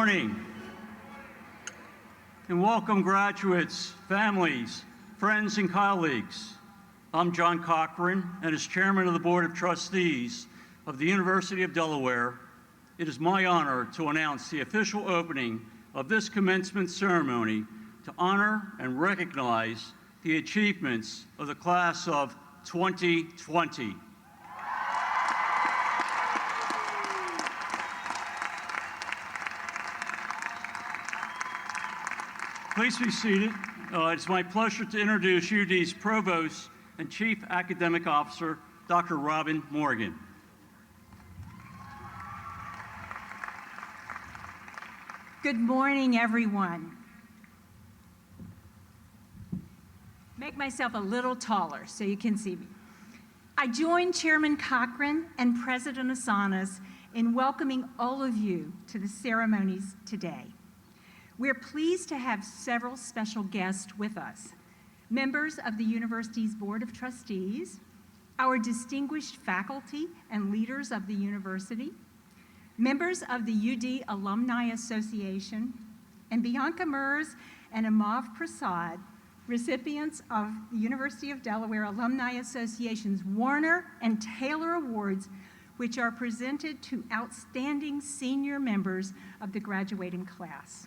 morning, and welcome graduates, families, friends, and colleagues. I'm John Conferring, and as Chairman of the Board of Trustees of the University of Delaware, it is my honor to announce the official opening of this commencement ceremony to honor and recognize the achievements of the class of 2020. Please be seated. It's my pleasure to introduce UD's Provost and Chief Academic Officer, Dr. Robin Morgan. Good morning, everyone. Make myself a little taller so you can see me. I join Chairman Cochran and President Asanas in welcoming all of you to the ceremonies today. We're pleased to have several special guests with us. Members of the university's Board of Trustees, our distinguished faculty and leaders of the university, members of the UD Alumni Association, and Bianca Mers and Amav Prasad, recipients of the University of Delaware Alumni Association's Warner and Taylor Awards, which are presented to outstanding senior members of the graduating class.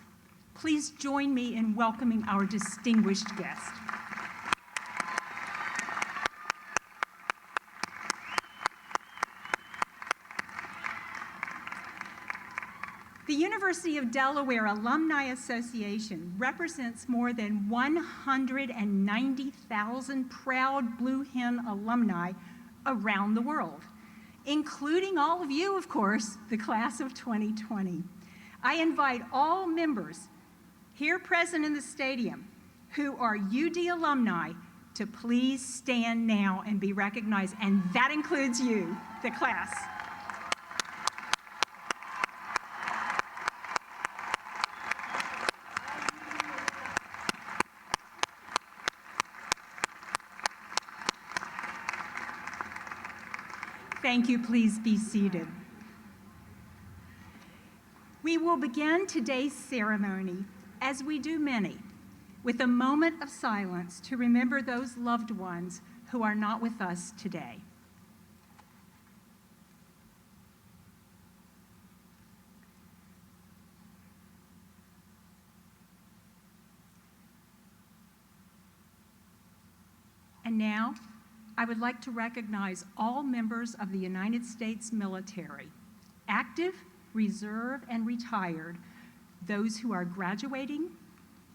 Please join me in welcoming our distinguished guest. The University of Delaware Alumni Association represents more than 190,000 proud Blue Hen alumni around the world, including all of you, of course, the class of 2020. I invite all members here present in the stadium who are UD alumni to please stand now and be recognized, and that includes you, the class. Thank you. Please be seated. We will begin today's ceremony, as we do many, with a moment of silence to remember those loved ones who are not with us today. And now, I would like to recognize all members of the United States military, active, reserve, and retired, those who are graduating,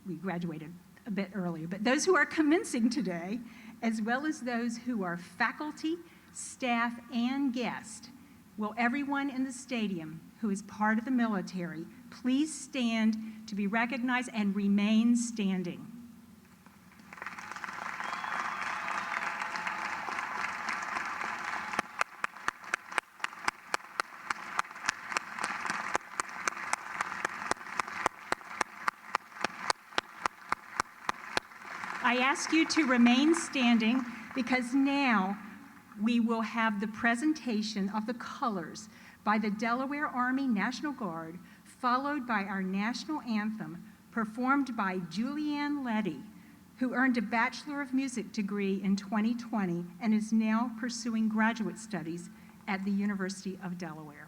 we graduated a bit earlier, but those who are commencing today, as well as those who are faculty, staff, and guests. Will everyone in the stadium who is part of the military please stand to be recognized and remain standing? I ask you to remain standing because now we will have the presentation of the colors by the Delaware Army National Guard, followed by our national anthem performed by Julianne Letty, who earned a Bachelor of Music degree in 2020 and is now pursuing graduate studies at the University of Delaware.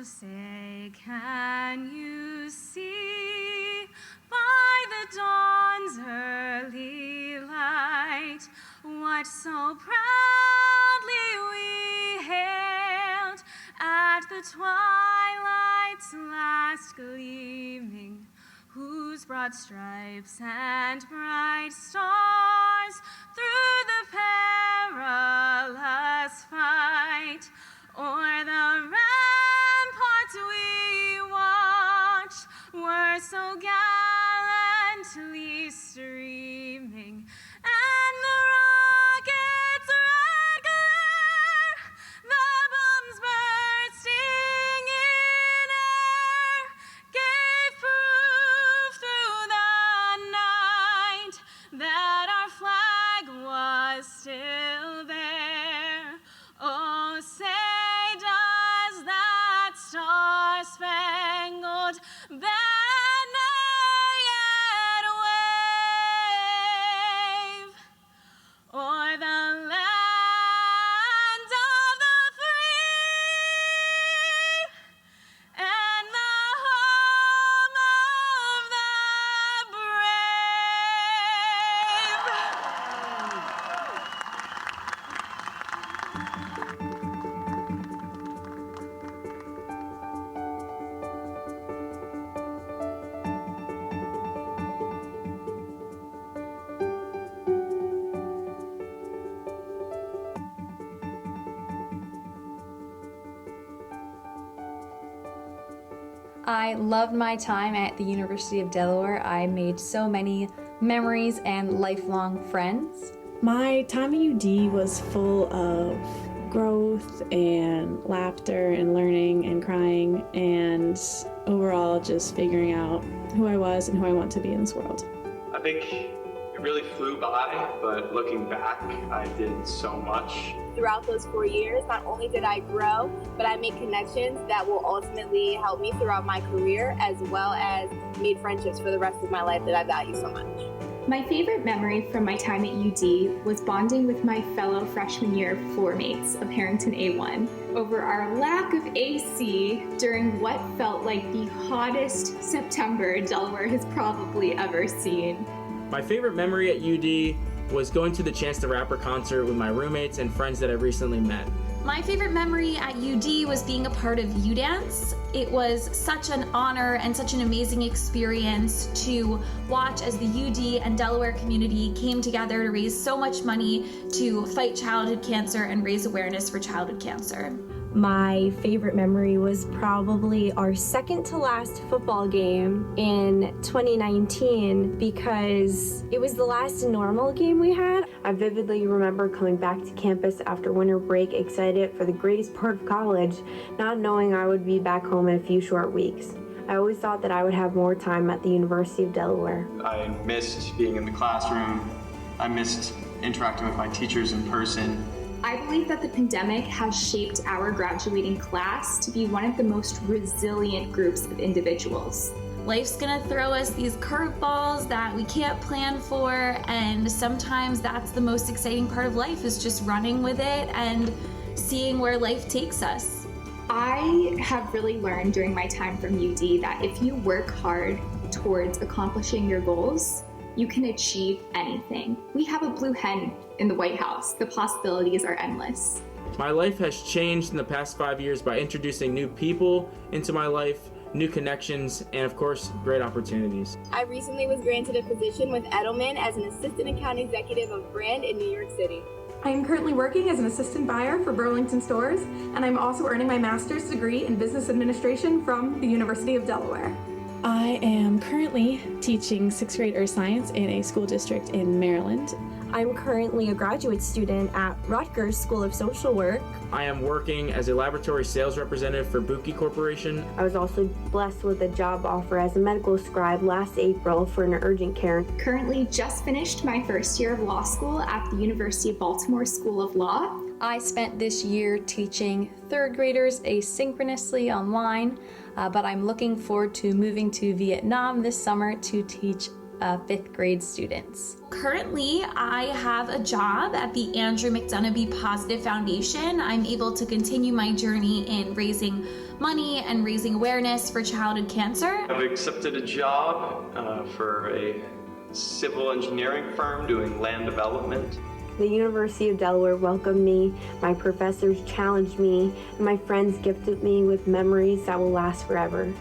Say, can you see by the dawn's early light what so proudly we hailed at the twilight's last gleaming, whose broad stripes and bright stars through the perilous fight o'er the ramparts we watched were so gallantly streaming, and the rocket's red glare, the bombs bursting in air, gave proof through the night that our flag was still there. Oh, say does that star-spangled banner yet wave o'er the land of the free and the home of the I loved my time at the University of Delaware. I made so many memories and lifelong friends. My time at UD was full of growth and laughter and learning and crying and overall just figuring out who I was and who I want to be in this world. I think it really flew by, but looking back, I did so much. Throughout those 4 years, not only did I grow, but I made connections that will ultimately help me throughout my career, as well as made friendships for the rest of my life that I value so much. My favorite memory from my time at UD was bonding with my fellow freshman year floor mates of Harrington A1 over our lack of AC during what felt like the hottest September Delaware has probably ever seen. My favorite memory at UD was going to the Chance the Rapper concert with my roommates and friends that I've recently met. My favorite memory at UD was being a part of UDance. It was such an honor and such an amazing experience to watch as the UD and Delaware community came together to raise so much money to fight childhood cancer and raise awareness for childhood cancer. My favorite memory was probably our second to last football game in 2019 because it was the last normal game we had. I vividly remember coming back to campus after winter break excited for the greatest part of college, not knowing I would be back home in a few short weeks. I always thought that I would have more time at the University of Delaware. I missed being in the classroom. I missed interacting with my teachers in person. I believe that the pandemic has shaped our graduating class to be one of the most resilient groups of individuals. Life's gonna throw us these curveballs that we can't plan for, and sometimes that's the most exciting part of life, is just running with it and seeing where life takes us. I have really learned during my time from UD that if you work hard towards accomplishing your goals, you can achieve anything. We have a blue hen in the White House. The possibilities are endless. My life has changed in the past 5 years by introducing new people into my life, new connections, and of course, great opportunities. I recently was granted a position with Edelman as an assistant account executive of brand in New York City. I am currently working as an assistant buyer for Burlington Stores, and I'm also earning my master's degree in business administration from the University of Delaware. I am currently teaching 6th grade Earth Science in a school district in Maryland. I'm currently a graduate student at Rutgers School of Social Work. I am working as a laboratory sales representative for Buki Corporation. I was also blessed with a job offer as a medical scribe last April for an urgent care. Currently just finished my first year of law school at the University of Baltimore School of Law. I spent this year teaching 3rd graders asynchronously online, but I'm looking forward to moving to Vietnam this summer to teach 5th grade students. Currently, I have a job at the Andrew McDonough Positive Foundation. I'm able to continue my journey in raising money and raising awareness for childhood cancer. I've accepted a job for a civil engineering firm doing land development. The University of Delaware welcomed me, my professors challenged me, and my friends gifted me with memories that will last forever.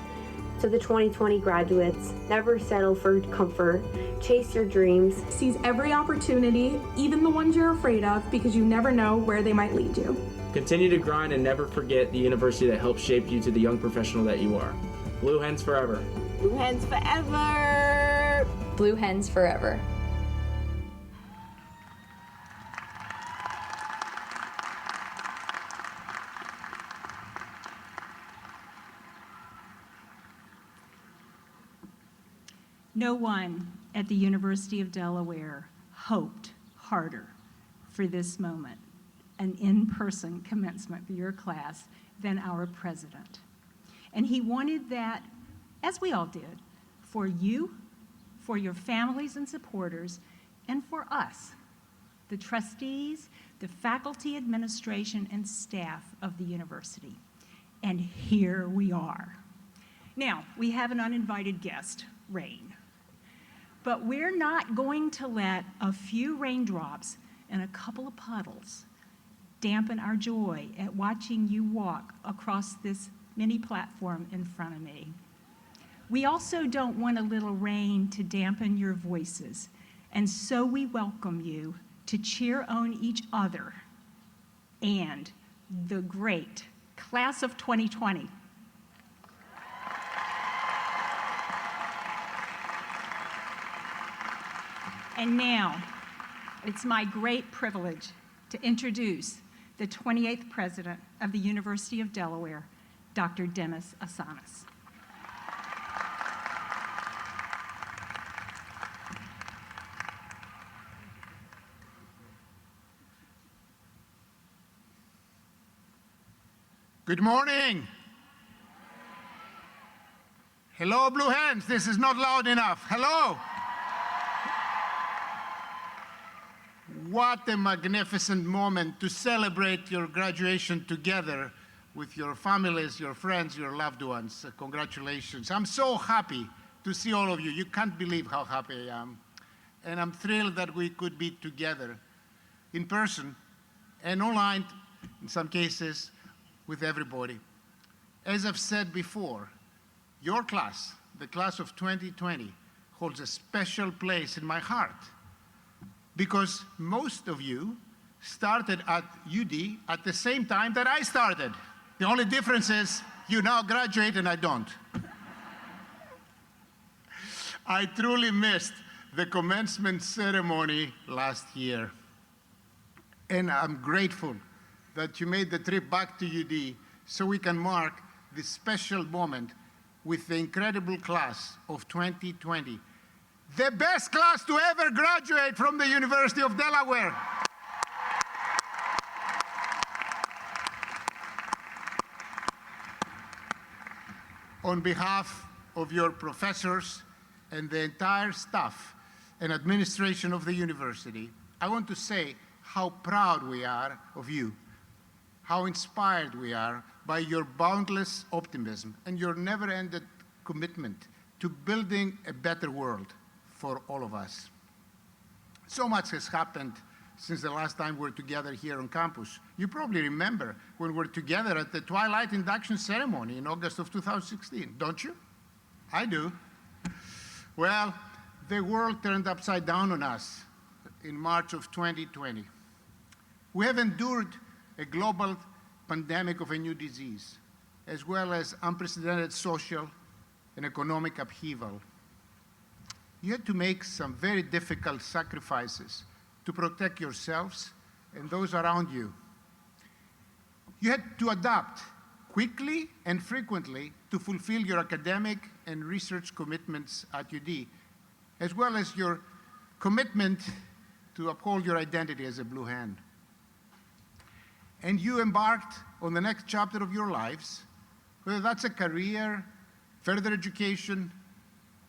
To the 2020 graduates, never settle for comfort, chase your dreams. Seize every opportunity, even the ones you're afraid of, because you never know where they might lead you. Continue to grind and never forget the university that helped shape you to the young professional that you are. Blue Hens forever. Blue Hens forever. Blue Hens forever. No one at the University of Delaware hoped harder for this moment, an in-person commencement for your class, than our president. And he wanted that, as we all did, for you, for your families and supporters, and for us, the trustees, the faculty, administration, and staff of the university. And here we are. Now, we have an uninvited guest, rain. But we're not going to let a few raindrops and a couple of puddles dampen our joy at watching you walk across this mini platform in front of me. We also don't want a little rain to dampen your voices, and so we welcome you to cheer on each other and the great class of 2020. And now, it's my great privilege to introduce the 28th President of the University of Delaware, Dr. Dennis Asanas. Good morning. Hello, Blue Hens. This is not loud enough. Hello. What a magnificent moment to celebrate your graduation together with your families, your friends, your loved ones. Congratulations. I'm so happy to see all of you. You can't believe how happy I am. And I'm thrilled that we could be together in person and online, in some cases, with everybody. As I've said before, your class, the class of 2020, holds a special place in my heart because most of you started at UD at the same time that I started. The only difference is you now graduate and I don't. I truly missed the commencement ceremony last year. And I'm grateful that you made the trip back to UD so we can mark this special moment with the incredible class of 2020. The best class to ever graduate from the University of Delaware. On behalf of your professors and the entire staff and administration of the university, I want to say how proud we are of you, how inspired we are by your boundless optimism and your never-ending commitment to building a better world for all of us. So much has happened since the last time we were together here on campus. You probably remember when we were together at the Twilight induction ceremony in August of 2016, don't you? I do. Well, the world turned upside down on us in March of 2020. We have endured a global pandemic of a new disease, as well as unprecedented social and economic upheaval. You had to make some very difficult sacrifices to protect yourselves and those around you. You had to adapt quickly and frequently to fulfill your academic and research commitments at UD, as well as your commitment to uphold your identity as a Blue Hen. And you embarked on the next chapter of your lives, whether that's a career, further education,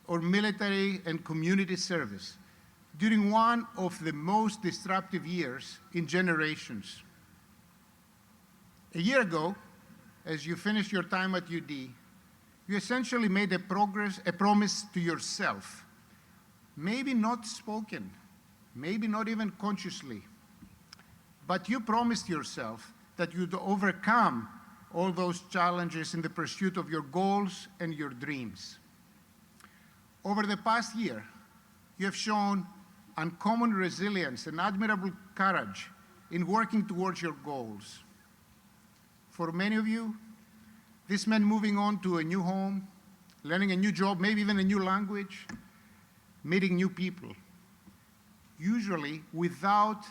or military and community service, during one of the most disruptive years in generations. A year ago, as you finished your time at UD, you essentially made a promise to yourself, maybe not spoken, maybe not even consciously, but you promised yourself that you'd overcome all those challenges in the pursuit of your goals and your dreams. Over the past year, you have shown uncommon resilience and admirable courage in working towards your goals. For many of you, this meant moving on to a new home, learning a new job, maybe even a new language, meeting new people, usually without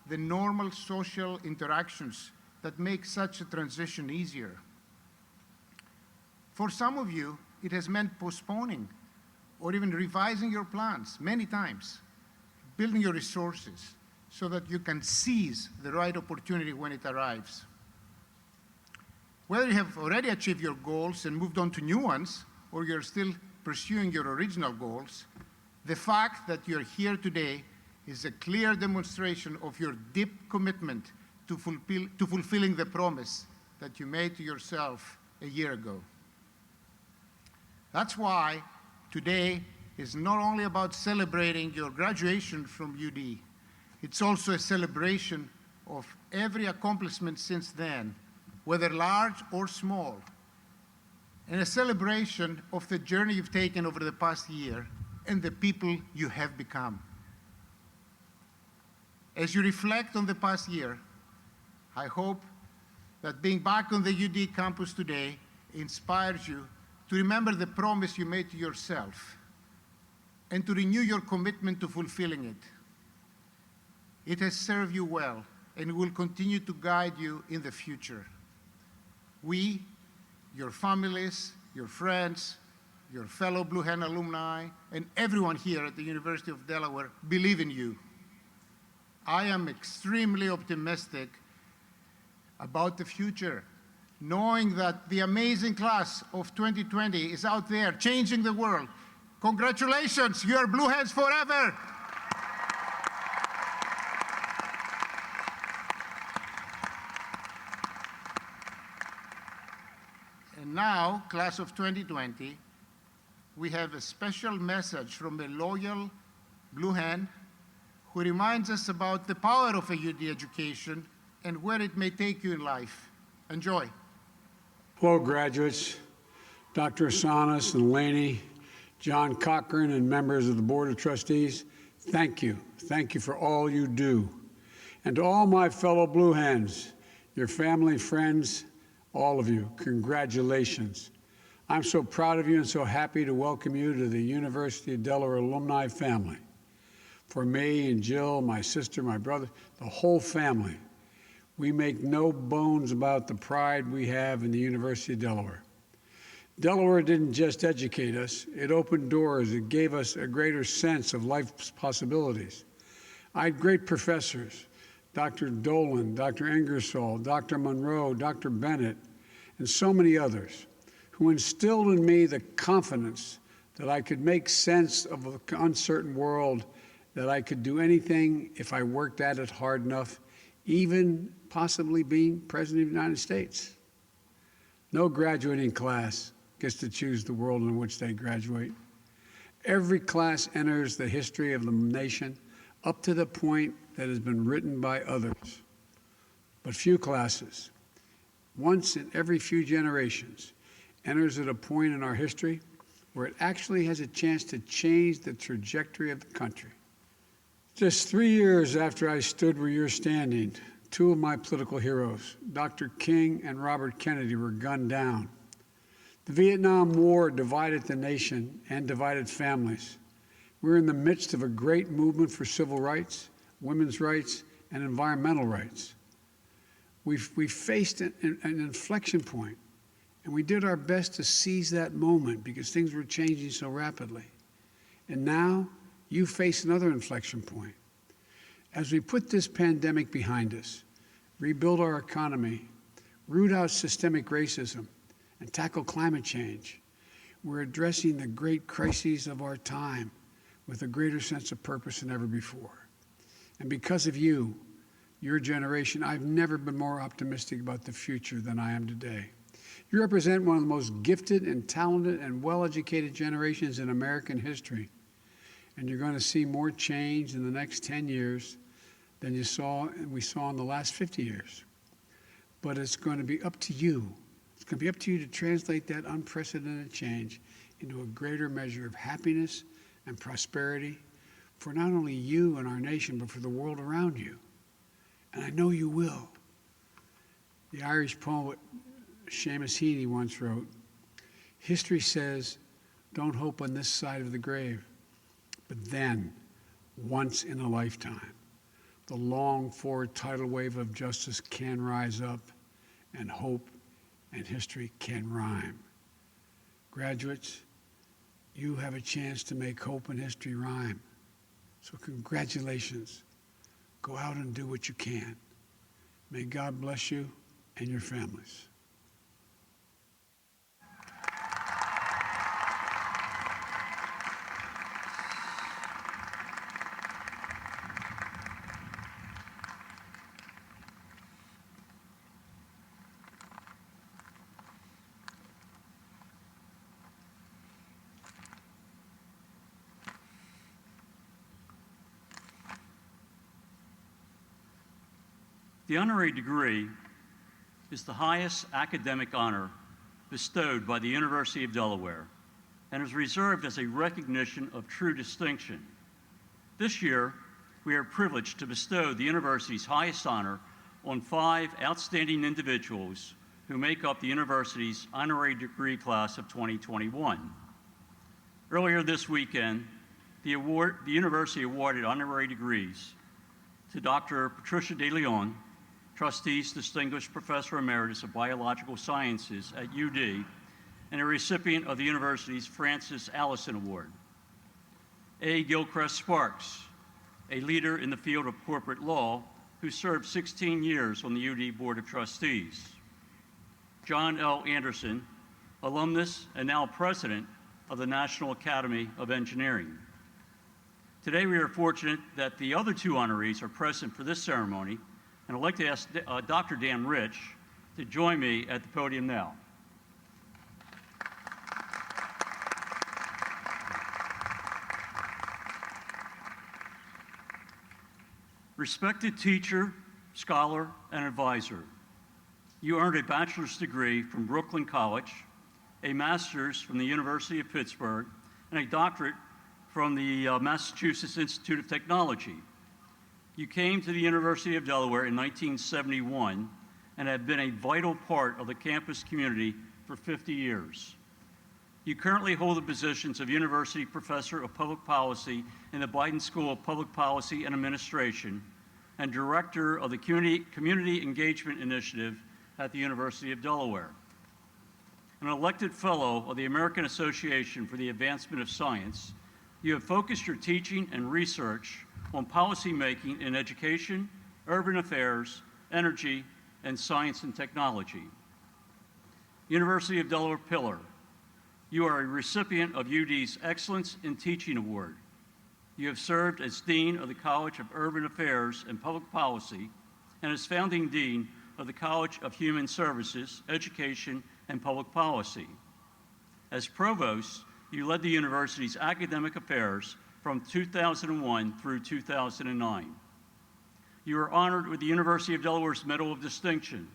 the normal social interactions that make such a transition easier. For some of you, it has meant postponing or even revising your plans many times, building your resources so that you can seize the right opportunity when it arrives. Whether you have already achieved your goals and moved on to new ones, or you're still pursuing your original goals, the fact that you're here today is a clear demonstration of your deep commitment to fulfilling the promise that you made to yourself a year ago. That's why today is not only about celebrating your graduation from UD, it's also a celebration of every accomplishment since then, whether large or small, and a celebration of the journey you've taken over the past year and the people you have become. As you reflect on the past year, I hope that being back on the UD campus today inspires you to remember the promise you made to yourself and to renew your commitment to fulfilling it. It has served you well and will continue to guide you in the future. We, your families, your friends, your fellow Blue Hen alumni, and everyone here at the University of Delaware believe in you. I am extremely optimistic about the future, knowing that the amazing class of 2020 is out there changing the world. Congratulations, you are Blue Hens forever! And now, class of 2020, we have a special message from a loyal Blue Hen who reminds us about the power of a UD education and where it may take you in life. Enjoy. Hello, graduates. Dr. Asanas and Laney, John Cochran, and members of the Board of Trustees, thank you. Thank you for all you do. And to all my fellow Blue Hens, your family, friends, all of you, congratulations. I'm so proud of you and so happy to welcome you to the University of Delaware alumni family. For me and Jill, my sister, my brother, the whole family, we make no bones about the pride we have in the University of Delaware. Delaware didn't just educate us, it opened doors, it gave us a greater sense of life's possibilities. I had great professors, Dr. Dolan, Dr. Ingersoll, Dr. Monroe, Dr. Bennett, and so many others, who instilled in me the confidence that I could make sense of an uncertain world, that I could do anything if I worked at it hard enough, even possibly being President of the United States. No graduating class gets to choose the world in which they graduate. Every class enters the history of the nation up to the point that has been written by others. But few classes, once in every few generations, enters at a point in our history where it actually has a chance to change the trajectory of the country. Just 3 years after I stood where you're standing, two of my political heroes, Dr. King and Robert Kennedy, were gunned down. The Vietnam War divided the nation and divided families. We're in the midst of a great movement for civil rights, women's rights, and environmental rights. We faced an inflection point, and we did our best to seize that moment because things were changing so rapidly. And now, you face another inflection point. As we put this pandemic behind us, rebuild our economy, root out systemic racism, and tackle climate change, we're addressing the great crises of our time with a greater sense of purpose than ever before. And because of you, your generation, I've never been more optimistic about the future than I am today. You represent one of the most gifted and talented and well-educated generations in American history. And you're going to see more change in the next 10 years than we saw in the last 50 years. But it's going to be up to you. It's going to be up to you to translate that unprecedented change into a greater measure of happiness and prosperity for not only you and our nation, but for the world around you. And I know you will. The Irish poet Seamus Heaney once wrote, "History says, don't hope on this side of the grave, but then, once in a lifetime, the longed-for tidal wave of justice can rise up, and hope and history can rhyme." Graduates, you have a chance to make hope and history rhyme. So congratulations. Go out and do what you can. May God bless you and your families. The honorary degree is the highest academic honor bestowed by the University of Delaware and is reserved as a recognition of true distinction. This year, we are privileged to bestow the university's highest honor on 5 outstanding individuals who make up the university's honorary degree class of 2021. Earlier this weekend, the university awarded honorary degrees to Dr. Patricia De Leon, Trustees Distinguished Professor Emeritus of Biological Sciences at UD, and a recipient of the university's Francis Allison Award. A. Gilchrist Sparks, a leader in the field of corporate law who served 16 years on the UD Board of Trustees. John L. Anderson, alumnus and now president of the National Academy of Engineering. Today we are fortunate that the other 2 honorees are present for this ceremony, and I'd like to ask Dr. Dan Rich to join me at the podium now. Respected teacher, scholar, and advisor, you earned a bachelor's degree from Brooklyn College, a master's from the University of Pittsburgh, and a doctorate from the Massachusetts Institute of Technology. You came to the University of Delaware in 1971 and have been a vital part of the campus community for 50 years. You currently hold the positions of University Professor of Public Policy in the Biden School of Public Policy and Administration and Director of the Community Engagement Initiative at the University of Delaware. An elected fellow of the American Association for the Advancement of Science, you have focused your teaching and research on policymaking in education, urban affairs, energy, and science and technology. University of Delaware Pillar, you are a recipient of UD's Excellence in Teaching Award. You have served as Dean of the College of Urban Affairs and Public Policy and as founding Dean of the College of Human Services, Education, and Public Policy. As Provost, you led the university's academic affairs from 2001 through 2009. You were honored with the University of Delaware's Medal of Distinction.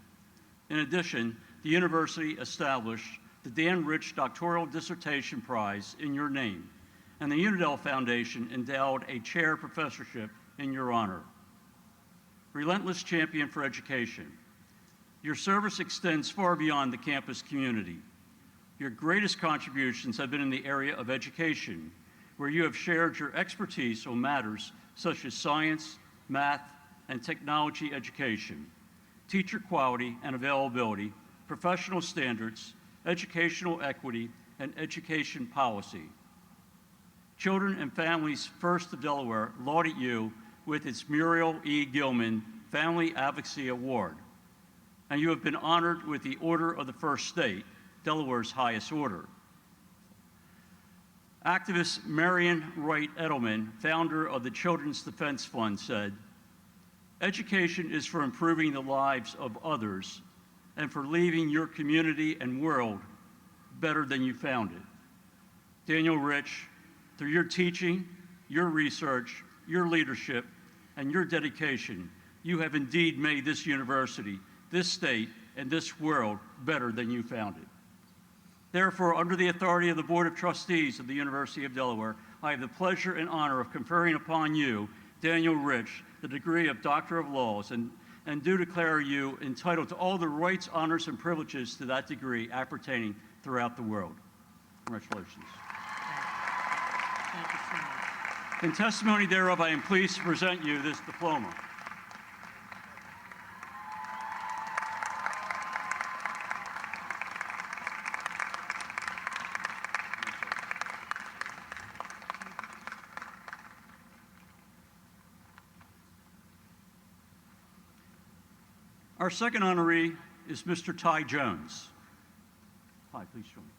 In addition, the university established the Dan Rich Doctoral Dissertation Prize in your name, and the Unidel Foundation endowed a chair professorship in your honor. Relentless champion for education. Your service extends far beyond the campus community. Your greatest contributions have been in the area of education, where you have shared your expertise on matters such as science, math, and technology education, teacher quality and availability, professional standards, educational equity, and education policy. Children and Families First of Delaware lauded you with its Muriel E. Gilman Family Advocacy Award, and you have been honored with the Order of the First State, Delaware's highest order. Activist Marian Wright Edelman, founder of the Children's Defense Fund, said, "Education is for improving the lives of others and for leaving your community and world better than you found it." Daniel Rich, through your teaching, your research, your leadership, and your dedication, you have indeed made this university, this state, and this world better than you found it. Therefore, under the authority of the Board of Trustees of the University of Delaware, I have the pleasure and honor of conferring upon you, Daniel Rich, the degree of Doctor of Laws, and do declare you entitled to all the rights, honors, and privileges to that degree appertaining throughout the world. Congratulations. Thank you so much. In testimony thereof, I am pleased to present you this diploma. Our second honoree is Mr. Ty Jones. Ty, please join me.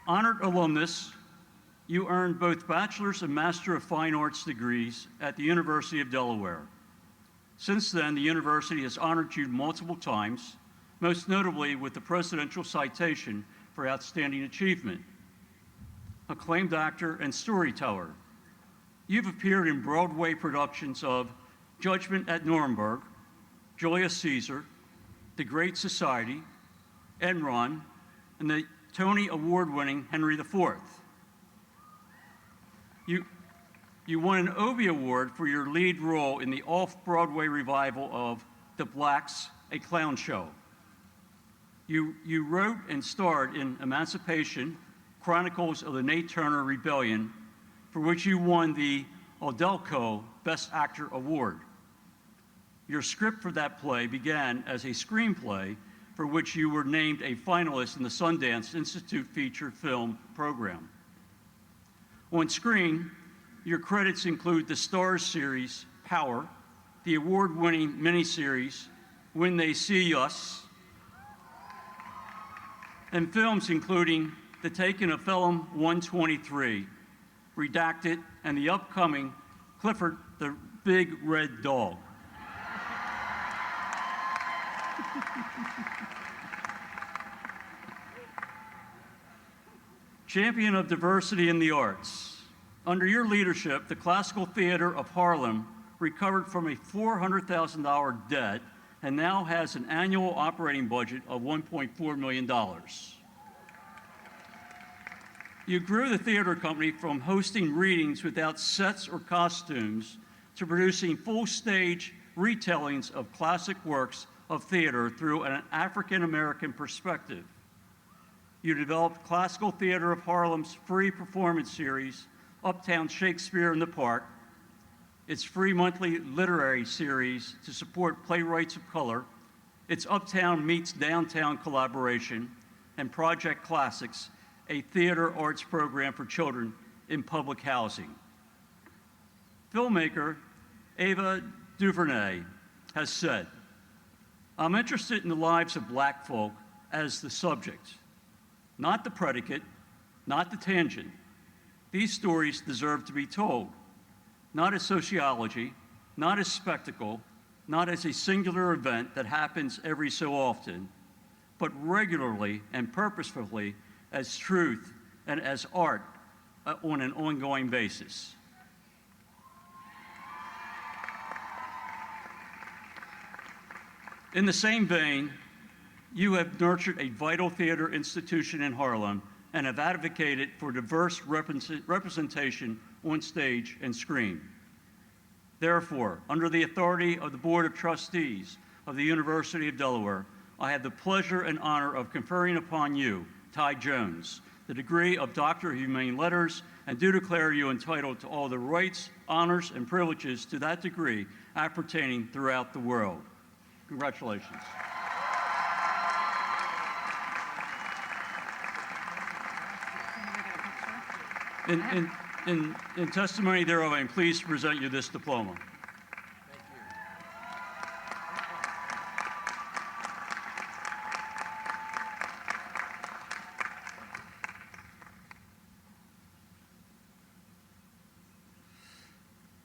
Honored alumnus, you earned both Bachelor's and Master of Fine Arts degrees at the University of Delaware. Since then, the university has honored you multiple times, most notably with the Presidential Citation for Outstanding Achievement. Acclaimed actor and storyteller, you've appeared in Broadway productions of Judgment at Nuremberg, Julius Caesar, The Great Society, Enron, and the Tony Award-winning Henry IV. You won an Obie Award for your lead role in the off-Broadway revival of The Blacks, a Clown Show. You wrote and starred in Emancipation, Chronicles of the Nate Turner Rebellion, for which you won the Aldelco Best Actor Award. Your script for that play began as a screenplay for which you were named a finalist in the Sundance Institute feature film program. On screen, your credits include the Starz series Power, the award-winning miniseries When They See Us, and films including The Taking of Pelham 123, Redacted, and the upcoming Clifford the Big Red Dog. Champion of diversity in the arts. Under your leadership, the Classical Theater of Harlem recovered from a $400,000 debt and now has an annual operating budget of $1.4 million. You grew the theater company from hosting readings without sets or costumes to producing full-stage retellings of classic works of theater through an African-American perspective. You developed Classical Theater of Harlem's free performance series, Uptown Shakespeare in the Park, its free monthly literary series to support playwrights of color, its Uptown Meets Downtown collaboration, and Project Classics, a theater arts program for children in public housing. Filmmaker Ava DuVernay has said, "I'm interested in the lives of Black folk as the subject, not the predicate, not the tangent. These stories deserve to be told, not as sociology, not as spectacle, not as a singular event that happens every so often, but regularly and purposefully as truth and as art on an ongoing basis." In the same vein, you have nurtured a vital theater institution in Harlem and have advocated for diverse representation on stage and screen. Therefore, under the authority of the Board of Trustees of the University of Delaware, I have the pleasure and honor of conferring upon you, Ty Jones, the degree of Doctor of Humane Letters, and do declare you entitled to all the rights, honors, and privileges to that degree appertaining throughout the world. Congratulations. In testimony thereof, I am pleased to present you this diploma.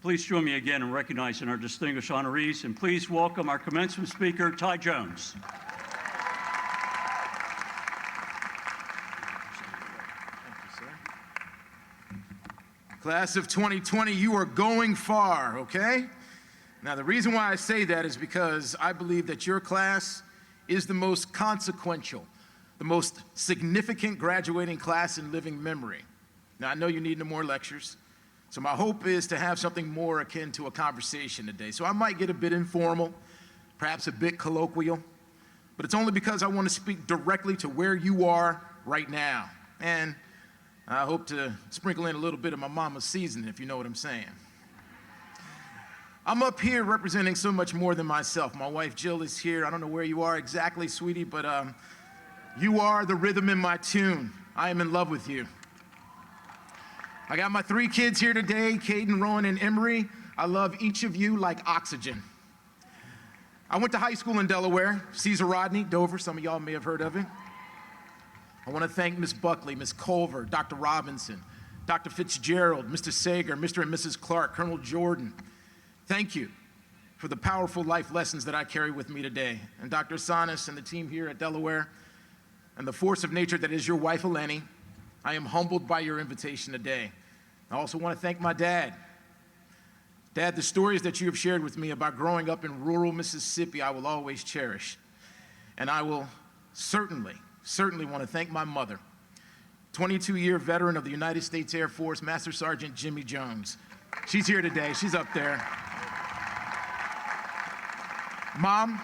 Please join me again in recognizing our distinguished honorees, and please welcome our commencement speaker, Ty Jones. Class of 2020, you are going far, okay? Now, the reason why I say that is because I believe that your class is the most consequential, the most significant graduating class in living memory. Now, I know you need no more lectures, so my hope is to have something more akin to a conversation today. So I might get a bit informal, perhaps a bit colloquial, but it's only because I want to speak directly to where you are right now. And I hope to sprinkle in a little bit of my mama's seasoning, if you know what I'm saying. I'm up here representing so much more than myself. My wife Jill is here. I don't know where you are exactly, sweetie, but you are the rhythm in my tune. I am in love with you. I got my 3 kids here today, Caden, Rowan, and Emery. I love each of you like oxygen. I went to high school in Delaware, Caesar Rodney, Dover. Some of y'all may have heard of it. I want to thank Miss Buckley, Miss Culver, Dr. Robinson, Dr. Fitzgerald, Mr. Sager, Mr. and Mrs. Clark, Colonel Jordan. Thank you for the powerful life lessons that I carry with me today. And Dr. Sanas and the team here at Delaware, and the force of nature that is your wife, Eleni, I am humbled by your invitation today. I also want to thank my dad. Dad, the stories that you have shared with me about growing up in rural Mississippi, I will always cherish. And I will certainly want to thank my mother, 22-year veteran of the United States Air Force, Master Sergeant Jimmy Jones. She's here today. She's up there. Mom,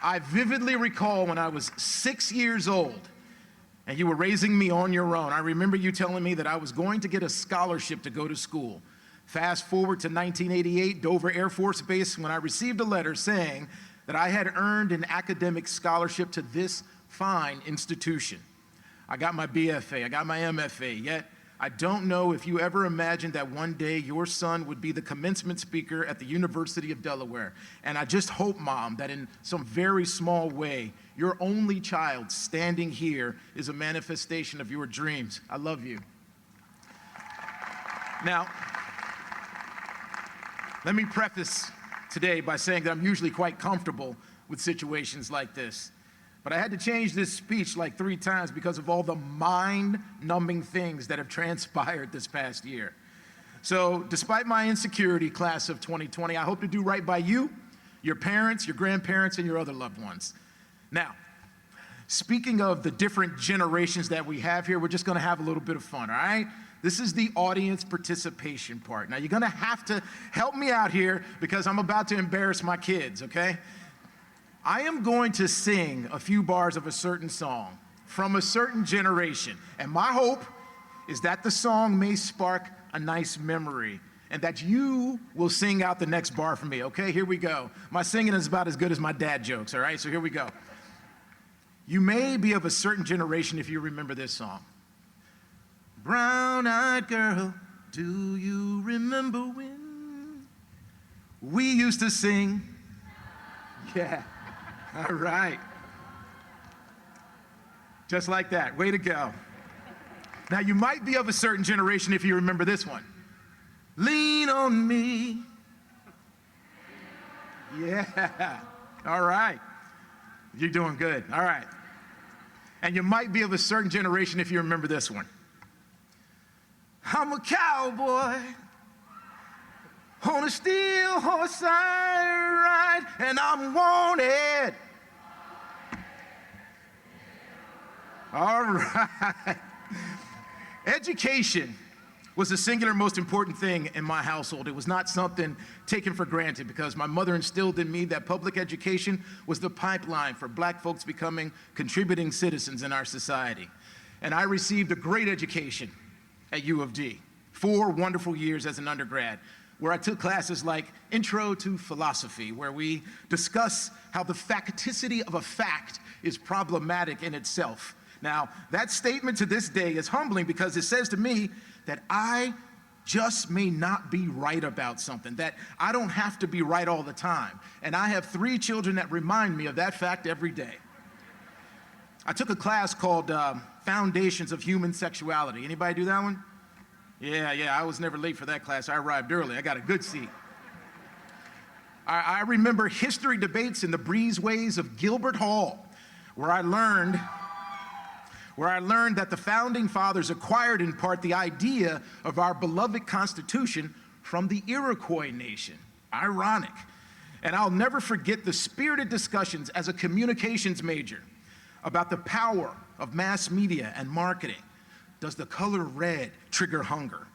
I vividly recall when I was 6 years old and you were raising me on your own. I remember you telling me that I was going to get a scholarship to go to school. Fast forward to 1988, Dover Air Force Base, when I received a letter saying that I had earned an academic scholarship to this fine institution. I got my BFA, I got my MFA, yet I don't know if you ever imagined that one day your son would be the commencement speaker at the University of Delaware. And I just hope, Mom, that in some very small way, your only child standing here is a manifestation of your dreams. I love you. Now, let me preface today by saying that I'm usually quite comfortable with situations like this. But I had to change this speech like 3 times because of all the mind-numbing things that have transpired this past year. So despite my insecurity, class of 2020, I hope to do right by you, your parents, your grandparents, and your other loved ones. Now, speaking of the different generations that we have here, we're just gonna have a little bit of fun, all right? This is the audience participation part. Now, you're gonna have to help me out here because I'm about to embarrass my kids, okay? I am going to sing a few bars of a certain song from a certain generation, and my hope is that the song may spark a nice memory and that you will sing out the next bar for me, okay? Here we go. My singing is about as good as my dad jokes, all right? So here we go. You may be of a certain generation if you remember this song. Brown-eyed girl, do you remember when we used to sing? Yeah. All right. Just like that. Way to go. Now, you might be of a certain generation if you remember this one. Lean on me. Yeah. All right. You're doing good. All right. And you might be of a certain generation if you remember this one. I'm a cowboy on a steel horse I ride, and I'm wanted. All right. Education was the singular most important thing in my household. It was not something taken for granted because my mother instilled in me that public education was the pipeline for black folks becoming contributing citizens in our society. And I received a great education at U of D, 4 wonderful years as an undergrad, where I took classes like Intro to Philosophy, where we discuss how the facticity of a fact is problematic in itself. Now, that statement to this day is humbling because it says to me that I just may not be right about something, that I don't have to be right all the time. And I have 3 children that remind me of that fact every day. I took a class called Foundations of Human Sexuality. Anybody do that one? Yeah, I was never late for that class. I arrived early. I got a good seat. I remember history debates in the breezeways of Gilbert Hall, where I learned where I learned that the Founding Fathers acquired in part the idea of our beloved Constitution from the Iroquois nation. Ironic. And I'll never forget the spirited discussions as a communications major about the power of mass media and marketing. Does the color red trigger hunger?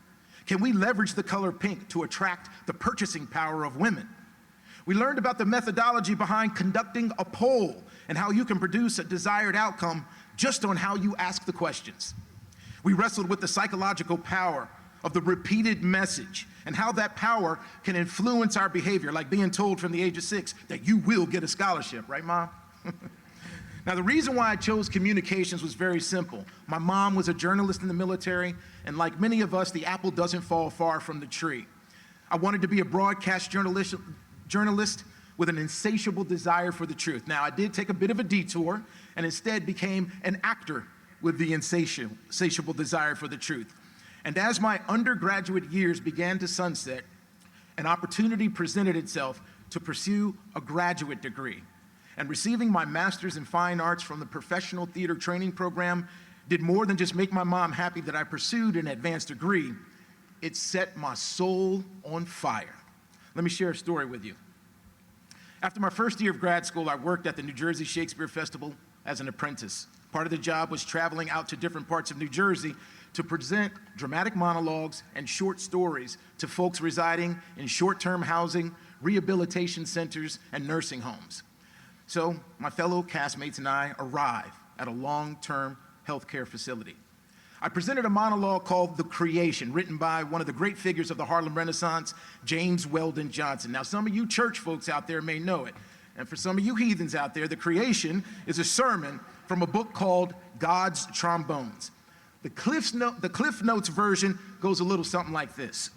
Can we leverage the color pink to attract the purchasing power of women? We learned about the methodology behind conducting a poll and how you can produce a desired outcome just on how you ask the questions. We wrestled with the psychological power of the repeated message and how that power can influence our behavior, like being told from the age of 6 that you will get a scholarship, right, Mom? Now, the reason why I chose communications was very simple. My mom was a journalist in the military, and like many of us, the apple doesn't fall far from the tree. I wanted to be a broadcast journalist with an insatiable desire for the truth. Now, I did take a bit of a detour and instead became an actor with the insatiable desire for the truth. And as my undergraduate years began to sunset, an opportunity presented itself to pursue a graduate degree. And receiving my master's in fine arts from the Professional Theater Training Program did more than just make my mom happy that I pursued an advanced degree. It set my soul on fire. Let me share a story with you. After my first year of grad school, I worked at the New Jersey Shakespeare Festival as an apprentice. Part of the job was traveling out to different parts of New Jersey to present dramatic monologues and short stories to folks residing in short-term housing, rehabilitation centers, and nursing homes. So my fellow castmates and I arrive at a long-term healthcare facility. I presented a monologue called The Creation, written by one of the great figures of the Harlem Renaissance, James Weldon Johnson. Now, some of you church folks out there may know it. And for some of you heathens out there, The Creation is a sermon from a book called God's Trombones. The Cliff Notes version goes a little something like this.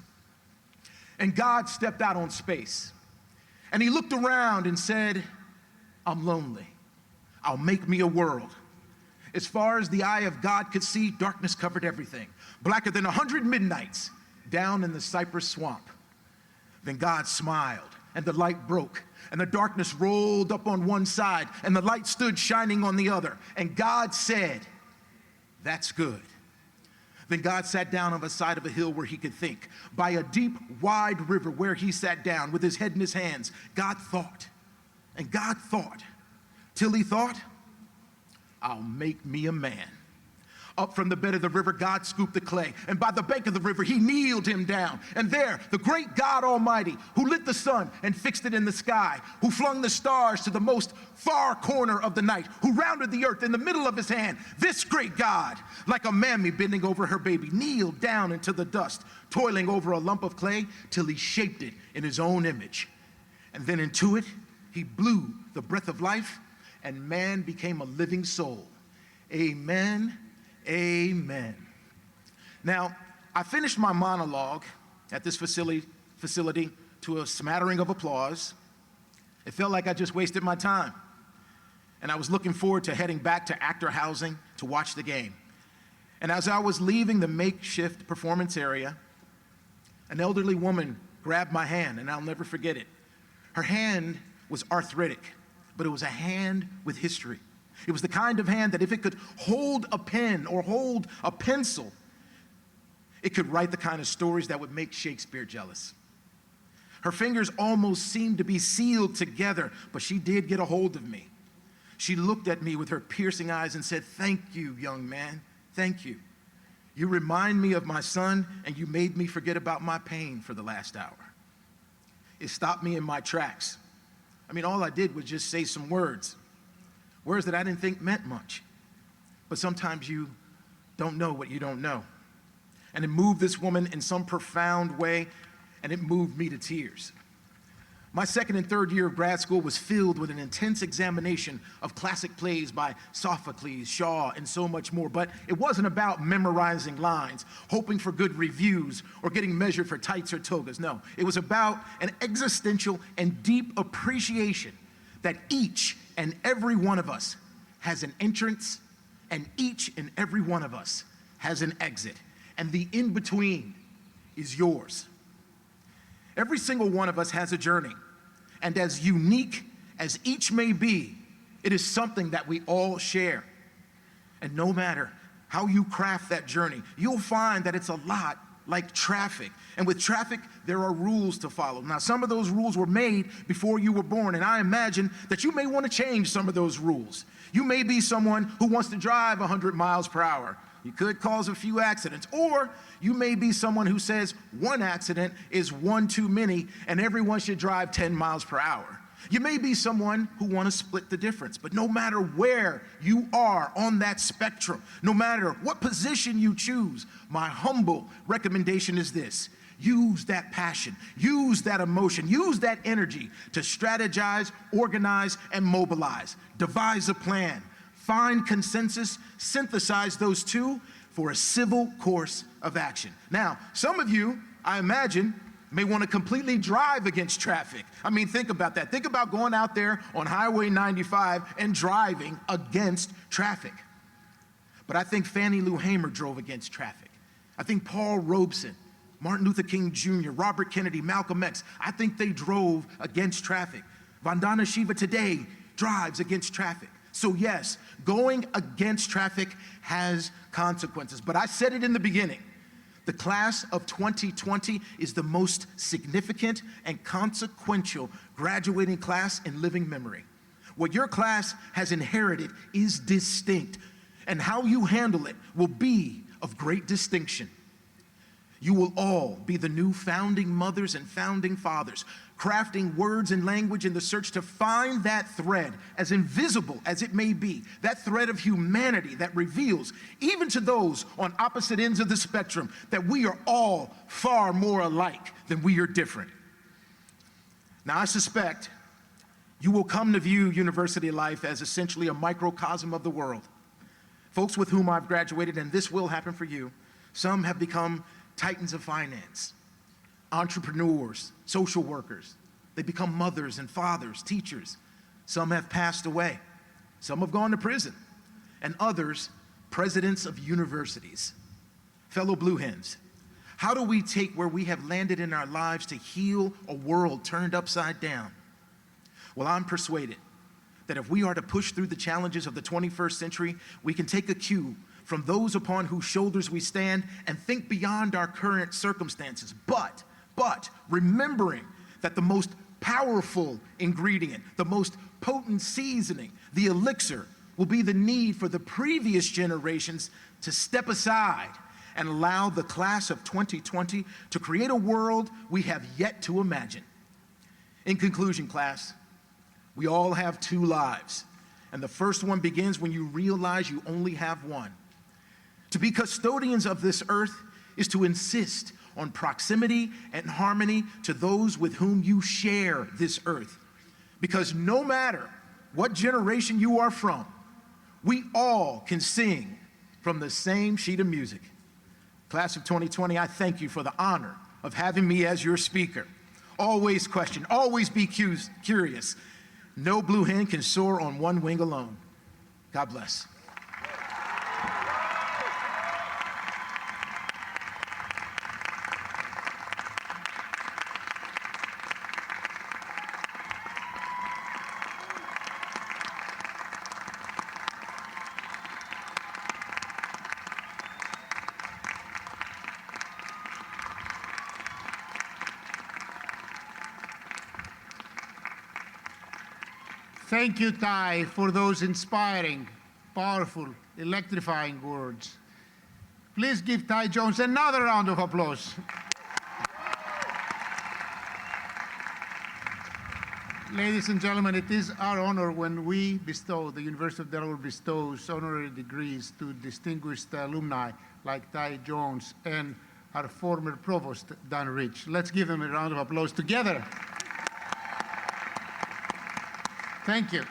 And God stepped out on space, and he looked around and said, I'm lonely. I'll make me a world. As far as the eye of God could see, darkness covered everything, blacker than 100 midnights down in the cypress swamp. Then God smiled, and the light broke, and the darkness rolled up on one side, and the light stood shining on the other. And God said, that's good. Then God sat down on the side of a hill where he could think. By a deep, wide river where he sat down with his head in his hands, God thought. And God thought, till he thought, I'll make me a man. Up from the bed of the river, God scooped the clay, and by the bank of the river, he kneeled him down. And there, the great God Almighty, who lit the sun and fixed it in the sky, who flung the stars to the most far corner of the night, who rounded the earth in the middle of his hand, this great God, like a mammy bending over her baby, kneeled down into the dust, toiling over a lump of clay till he shaped it in his own image. And then into it, he blew the breath of life, and man became a living soul. Amen, amen. Now, I finished my monologue at this facility to a smattering of applause. It felt like I just wasted my time. And I was looking forward to heading back to actor housing to watch the game. And as I was leaving the makeshift performance area, an elderly woman grabbed my hand, and I'll never forget it. Her hand was arthritic, but it was a hand with history. It was the kind of hand that if it could hold a pen or hold a pencil, it could write the kind of stories that would make Shakespeare jealous. Her fingers almost seemed to be sealed together, but she did get a hold of me. She looked at me with her piercing eyes and said, "Thank you, young man, thank you. You remind me of my son, and you made me forget about my pain for the last hour." It stopped me in my tracks. I mean, all I did was just say some words that I didn't think meant much. But sometimes you don't know what you don't know. And it moved this woman in some profound way, and it moved me to tears. My second and third year of grad school was filled with an intense examination of classic plays by Sophocles, Shaw, and so much more. But it wasn't about memorizing lines, hoping for good reviews, or getting measured for tights or togas. No, it was about an existential and deep appreciation that each and every one of us has an entrance, and each and every one of us has an exit. And the in-between is yours. Every single one of us has a journey, and as unique as each may be, it is something that we all share. And no matter how you craft that journey, you'll find that it's a lot like traffic. And with traffic, there are rules to follow. Now, some of those rules were made before you were born, and I imagine that you may want to change some of those rules. You may be someone who wants to drive 100 miles per hour. You could cause a few accidents. Or you may be someone who says one accident is one too many and everyone should drive 10 miles per hour. You may be someone who want to split the difference, but no matter where you are on that spectrum, no matter what position you choose, my humble recommendation is this: use that passion, use that emotion, use that energy to strategize, organize, and mobilize. Devise a plan, find consensus, synthesize those two for a civil course of action. Now, some of you, I imagine, may want to completely drive against traffic. I mean, think about that. Think about going out there on Highway 95 and driving against traffic. But I think Fannie Lou Hamer drove against traffic. I think Paul Robeson, Martin Luther King Jr., Robert Kennedy, Malcolm X, I think they drove against traffic. Vandana Shiva today drives against traffic. So yes, going against traffic has consequences. But I said it in the beginning. The class of 2020 is the most significant and consequential graduating class in living memory. What your class has inherited is distinct, and how you handle it will be of great distinction. You will all be the new founding mothers and founding fathers, crafting words and language in the search to find that thread, as invisible as it may be, that thread of humanity that reveals, even to those on opposite ends of the spectrum, that we are all far more alike than we are different. Now, I suspect you will come to view university life as essentially a microcosm of the world. Folks with whom I've graduated, and this will happen for you, some have become titans of finance, entrepreneurs, social workers. They become mothers and fathers, teachers. Some have passed away. Some have gone to prison. And others, presidents of universities. Fellow Blue Hens, how do we take where we have landed in our lives to heal a world turned upside down? Well, I'm persuaded that if we are to push through the challenges of the 21st century, we can take a cue from those upon whose shoulders we stand and think beyond our current circumstances. But remembering that the most powerful ingredient, the most potent seasoning, the elixir, will be the need for the previous generations to step aside and allow the class of 2020 to create a world we have yet to imagine. In conclusion, class, we all have two lives, and the first one begins when you realize you only have one. To be custodians of this earth is to insist on proximity and harmony to those with whom you share this earth. Because no matter what generation you are from, we all can sing from the same sheet of music. Class of 2020, I thank you for the honor of having me as your speaker. Always question, always be curious. No blue hen can soar on one wing alone. God bless. Thank you, Ty, for those inspiring, powerful, electrifying words. Please give Ty Jones another round of applause. Ladies and gentlemen, it is our honor when we bestow, the University of Delaware bestows honorary degrees to distinguished alumni like Ty Jones and our former provost, Dan Rich. Let's give them a round of applause together. Thank you.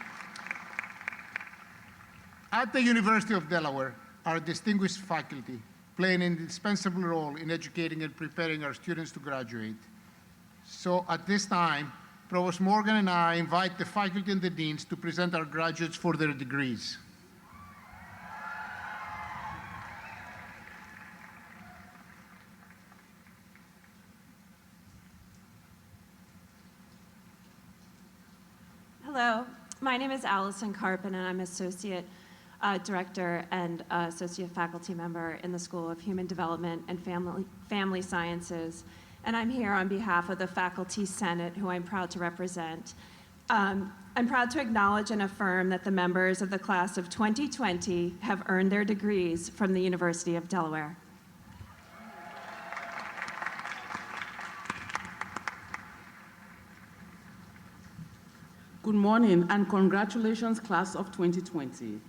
At the University of Delaware, our distinguished faculty play an indispensable role in educating and preparing our students to graduate. So at this time, Provost Morgan and I invite the faculty and the deans to present our graduates for their degrees. Hello, my name is Allison Carpin, and I'm Associate Director and Associate Faculty Member in the School of Human Development and Family Sciences. And I'm here on behalf of the Faculty Senate, who I'm proud to represent. I'm proud to acknowledge and affirm that the members of the class of 2020 have earned their degrees from the University of Delaware. Good morning and congratulations, class of 2020.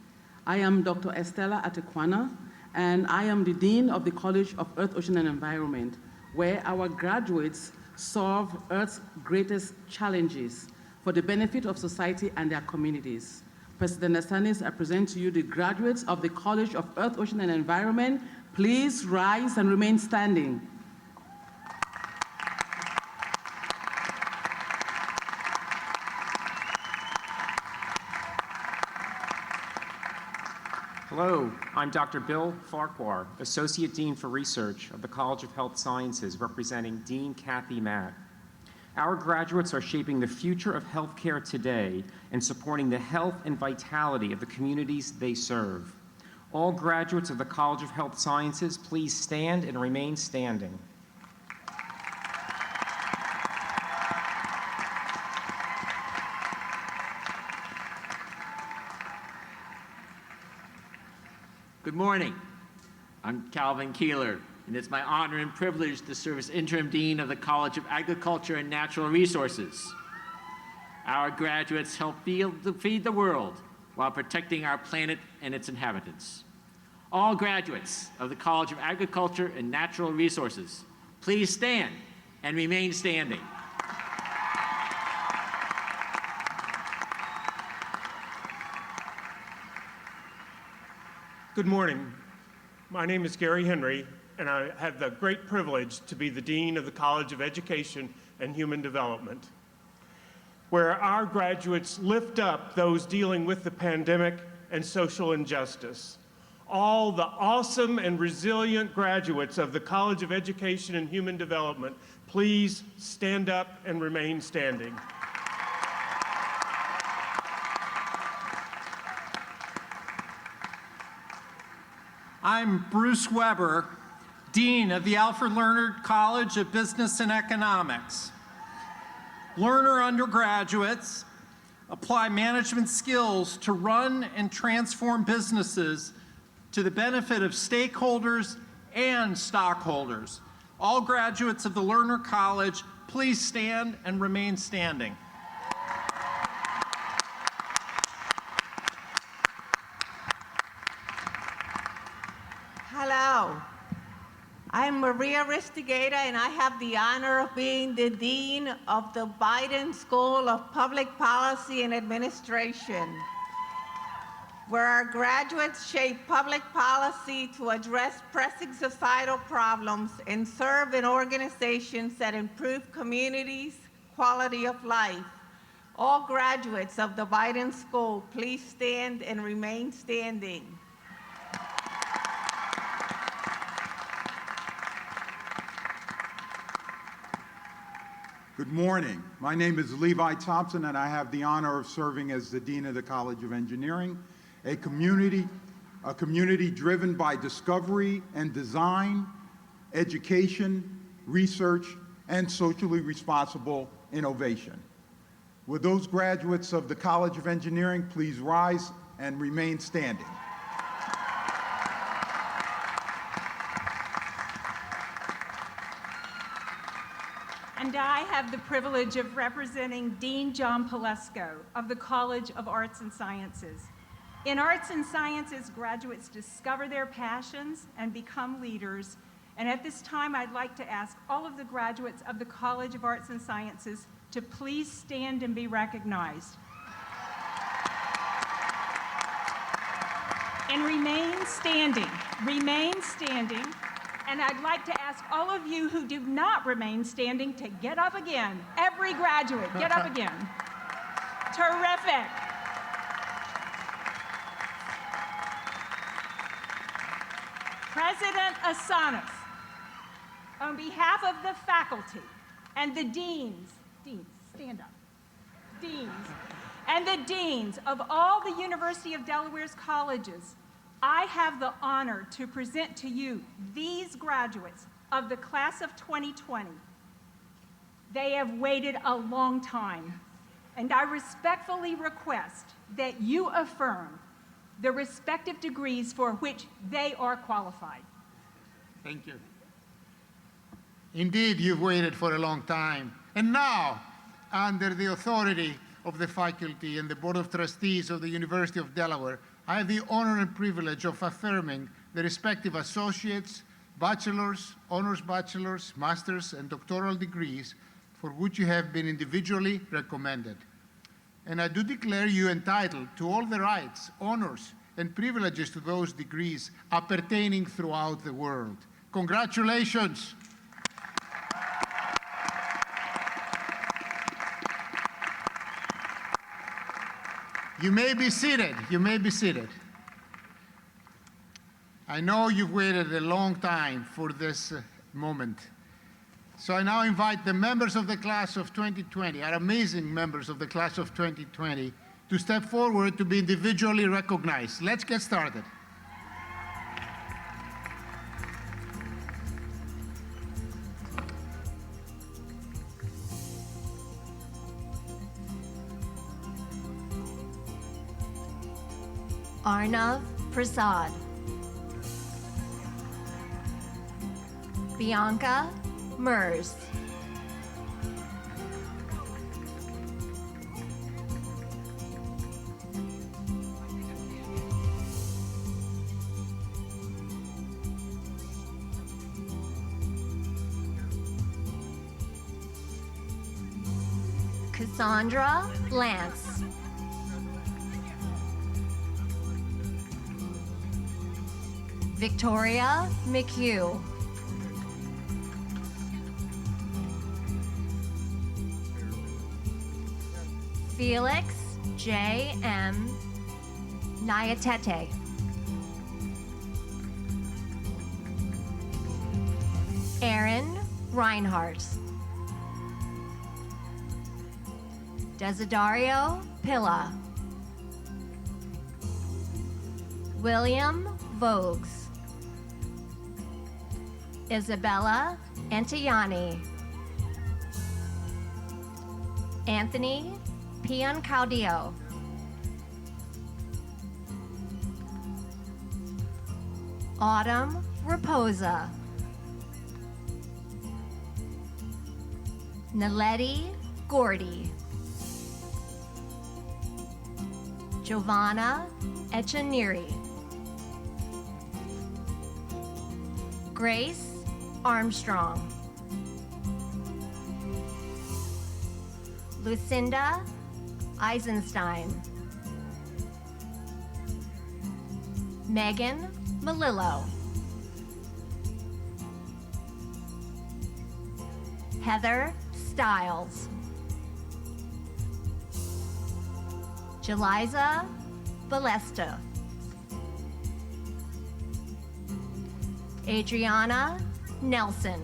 I am Dr. Estella Atekwana, and I am the Dean of the College of Earth, Ocean, and Environment, where our graduates solve Earth's greatest challenges for the benefit of society and their communities. President Estanis, I present to you the graduates of the College of Earth, Ocean, and Environment. Please rise and remain standing. Hello, I'm Dr. Bill Farquhar, Associate Dean for Research of the College of Health Sciences, representing Dean Kathy Matt. Our graduates are shaping the future of healthcare today and supporting the health and vitality of the communities they serve. All graduates of the College of Health Sciences, please stand and remain standing. Good morning. I'm Calvin Keeler, and it's my honor and privilege to serve as Interim Dean of the College of Agriculture and Natural Resources. Our graduates help feed the world while protecting our planet and its inhabitants. All graduates of the College of Agriculture and Natural Resources, please stand and remain standing. Good morning. My name is Gary Henry, and I have the great privilege to be the Dean of the College of Education and Human Development, where our graduates lift up those dealing with the pandemic and social injustice. All the awesome and resilient graduates of the College of Education and Human Development, please stand up and remain standing. I'm Bruce Weber, Dean of the Alfred Lerner College of Business and Economics. Lerner undergraduates apply management skills to run and transform businesses to the benefit of stakeholders and stockholders. All graduates of the Lerner College, please stand and remain standing. Hello, I'm Maria Ristigata, and I have the honor of being the Dean of the Biden School of Public Policy and Administration, where our graduates shape public policy to address pressing societal problems and serve in organizations that improve communities' quality of life. All graduates of the Biden School, please stand and remain standing. Good morning. My name is Levi Thompson, and I have the honor of serving as the Dean of the College of Engineering, a community driven by discovery and design, education, research, and socially responsible innovation. Will those graduates of the College of Engineering please rise and remain standing? And I have the privilege of representing Dean John Palesko of the College of Arts and Sciences. In Arts and Sciences, graduates discover their passions and become leaders. And at this time, I'd like to ask all of the graduates of the College of Arts and Sciences to please stand and be recognized. And remain standing. Remain standing. And I'd like to ask all of you who do not remain standing to get up again. Every graduate, get up again. Terrific. President Asanas, on behalf of the faculty and the deans, stand up, deans, and the deans of all the University of Delaware's colleges, I have the honor to present to you these graduates of the class of 2020. They have waited a long time, and I respectfully request that you affirm the respective degrees for which they are qualified. Thank you. Indeed, you've waited for a long time. And now, under the authority of the faculty and the Board of Trustees of the University of Delaware, I have the honor and privilege of affirming the respective associates, bachelor's, honors bachelor's, master's, and doctoral degrees for which you have been individually recommended. And I do declare you entitled to all the rights, honors, and privileges to those degrees appertaining throughout the world. Congratulations. You may be seated. You may be seated. I know you've waited a long time for this moment. So I now invite the members of the class of 2020, our amazing members of the class of 2020, to step forward to be individually recognized. Let's get started. Arnav Prasad, Bianca Mers, Cassandra Lance, Victoria McHugh, Felix J.M. Nyatete, Aaron Reinhardt, Desidario Pilla, William Vogues, Isabella Antayani, Anthony Piancaudillo, Autumn Raposa, Naledi Gordy, Giovanna Echeniri, Grace Armstrong, Lucinda Eisenstein, Megan Malillo, Heather Stiles, Jeliza Balesta, Adriana Nelson,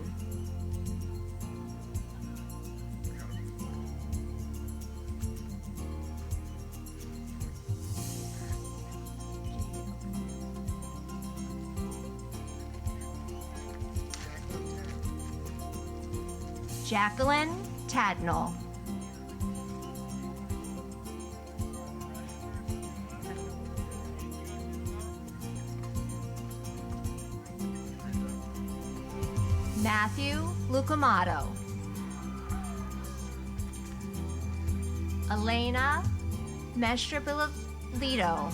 Jacqueline Tadnall, Matthew Lucamato, Elena Mestrabilito,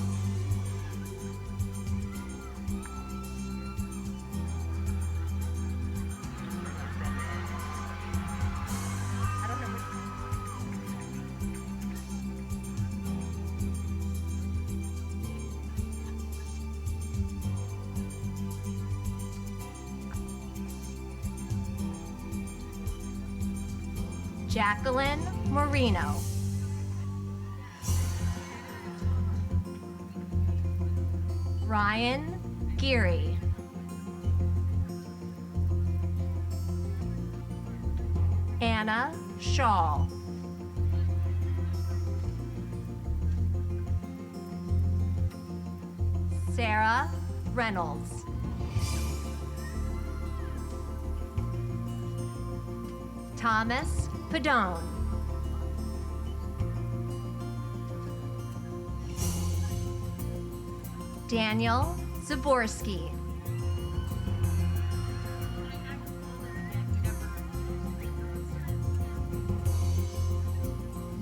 Jacqueline Marino, Ryan Geary, Anna Shaw, Sarah Reynolds. Thomas Padone. Daniel Zaborski.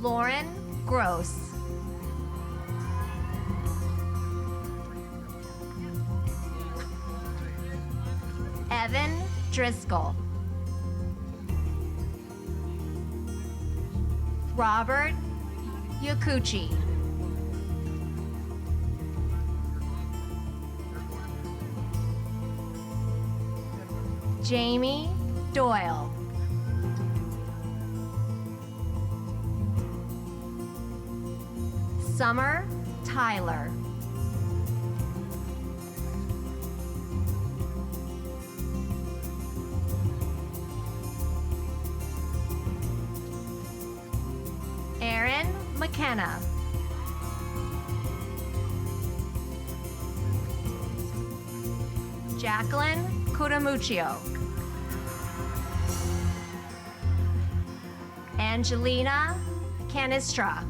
Lauren Gross. Evan Driscoll. Robert Yakuchi. Jamie Doyle. Summer Tyler. Aaron McKenna. Jacqueline Cotamuccio. Angelina Canistra.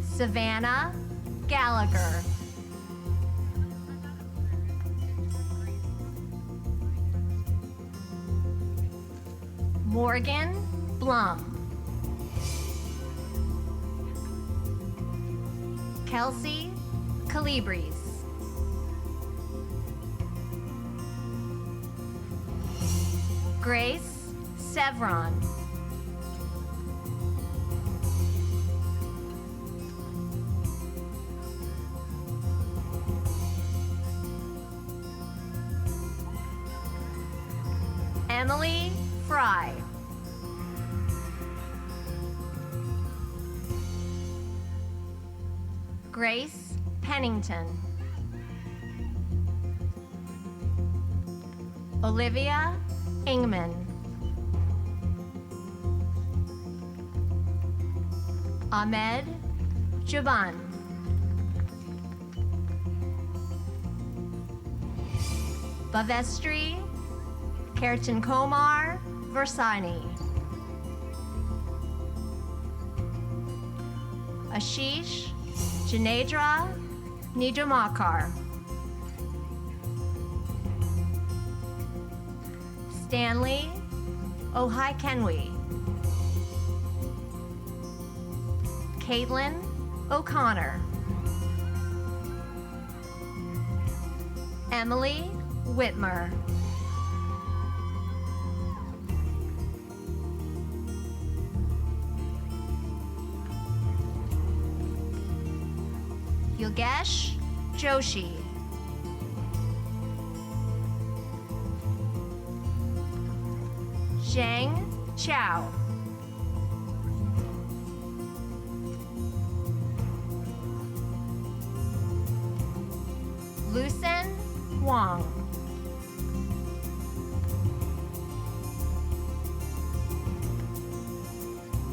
Savannah Gallagher. Morgan Blum. Kelsey Calibres. Grace Sevron. Emily Fry. Grace Pennington. Olivia Ingman. Ahmed Jaban. Bhavestri Kirtan Komar Versani. Ashish Janedra Nijamakar. Stanley Ohai Kenwi. Caitlin O'Connor. Emily Whitmer. Yogesh Joshi. Zhang Chao. Lucen Wang.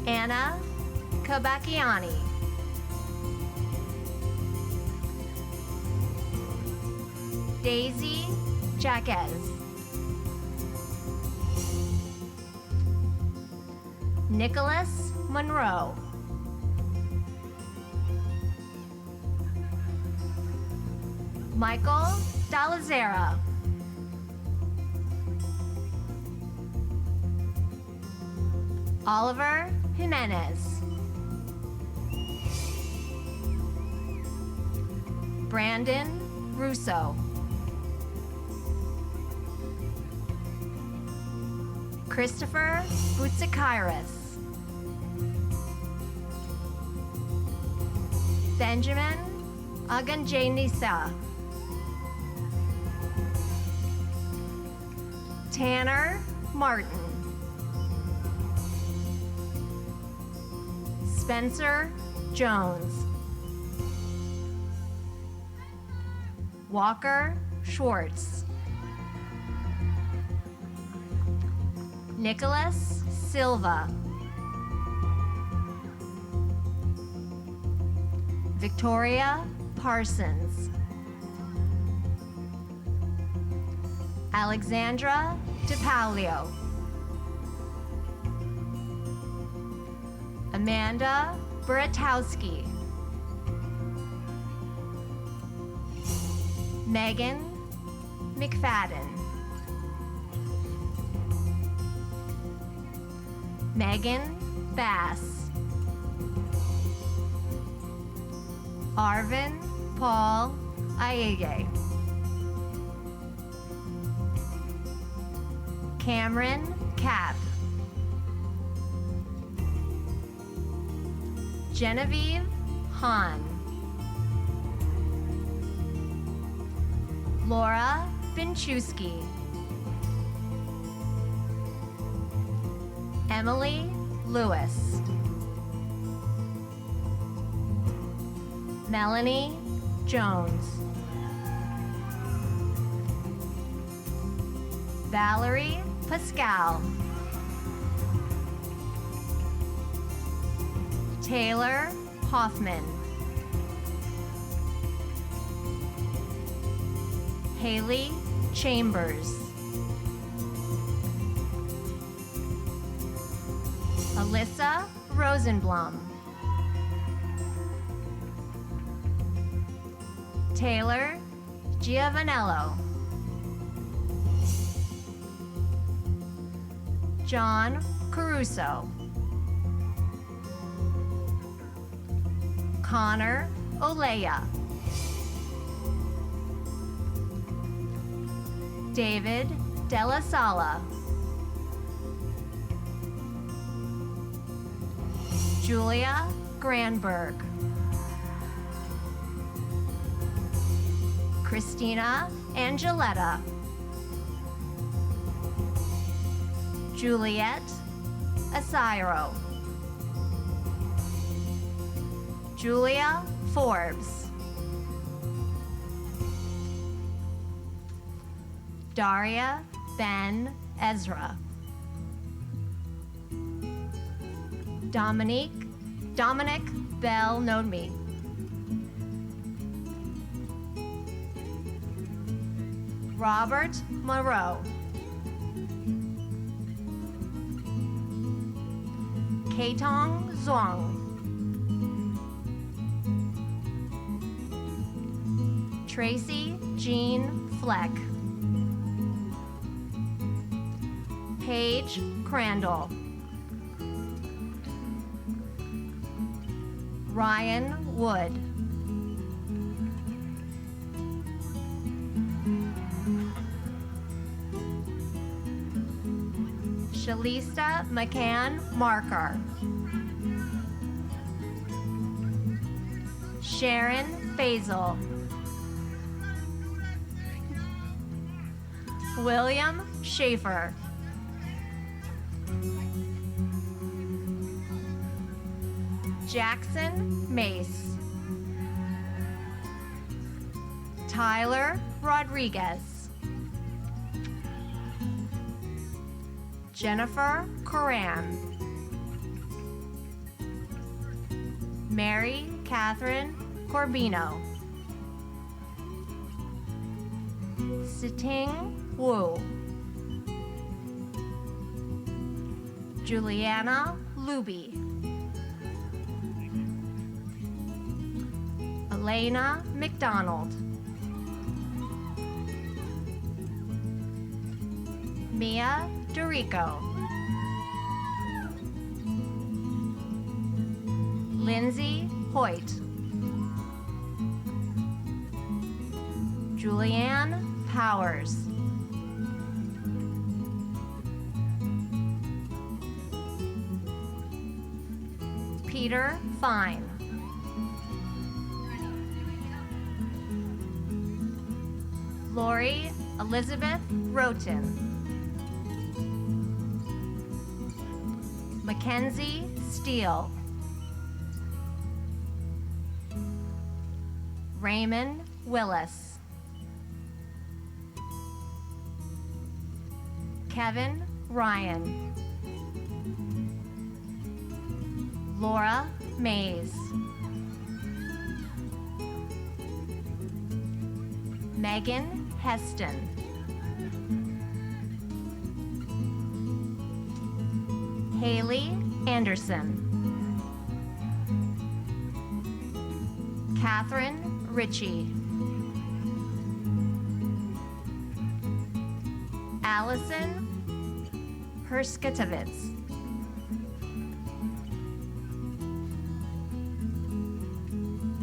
Anna Kabakiani. Daisy Jaquez. Nicholas Monroe. Michael Dalazera. Oliver Jimenez. Brandon Russo. Christopher Boutsakairis. Benjamin Aganjanisa. Tanner Martin. Spencer Jones. Walker Schwartz. Nicholas Silva. Victoria Parsons. Alexandra DePaulio. Amanda Buratowski. Megan McFadden. Megan Bass. Arvin Paul Ayege. Cameron Cap. Genevieve Hahn. Laura Binchewski. Emily Lewis. Melanie Jones. Valerie Pascal. Taylor Hoffman. Haley Chambers. Alyssa Rosenblum. Taylor Giovanello. John Caruso. Connor Olea. David Della Sala. Julia Granberg. Christina Angeletta. Juliet Asiro. Julia Forbes. Daria Ben Ezra. Dominic Bell Nodme. Robert Moreau. Kaitong Zhuang. Tracy Jean Fleck. Paige Crandall. Ryan Wood. Shalista McCann Marker. Sharon Basil. William Schaefer. Jackson Mace. Tyler Rodriguez. Jennifer Coran. Mary Catherine Corbino. Siting Wu. Juliana Luby. Elena McDonald. Mia Dorico. Lindsay Hoyt. Julianne Powers. Peter Fine. Lori Elizabeth Roten. Mackenzie Steele. Raymond Willis. Kevin Ryan. Laura Mays. Megan Heston. Haley Anderson. Catherine Ritchie. Allison Herskatevitz.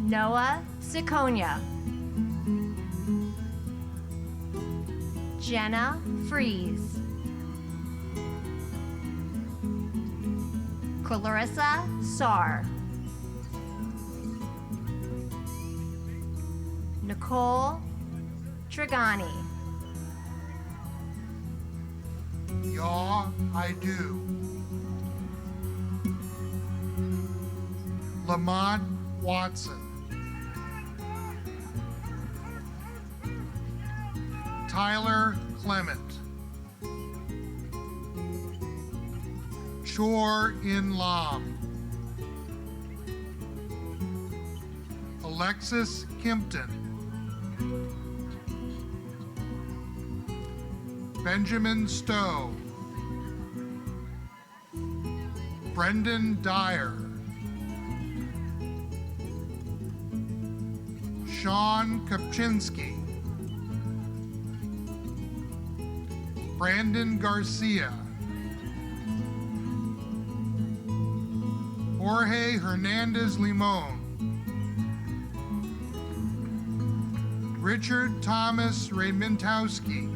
Noah Sikonia. Jenna Fries. Clarissa Sarr. Nicole Trigani. Yeah, I do. Lamont Watson. Tyler Clement. Chor In Lam. Alexis Kimpton. Benjamin Stowe. Brendan Dyer. Sean Kopczynski. Brandon Garcia. Jorge Hernandez Limon. Richard Thomas Raymintowski.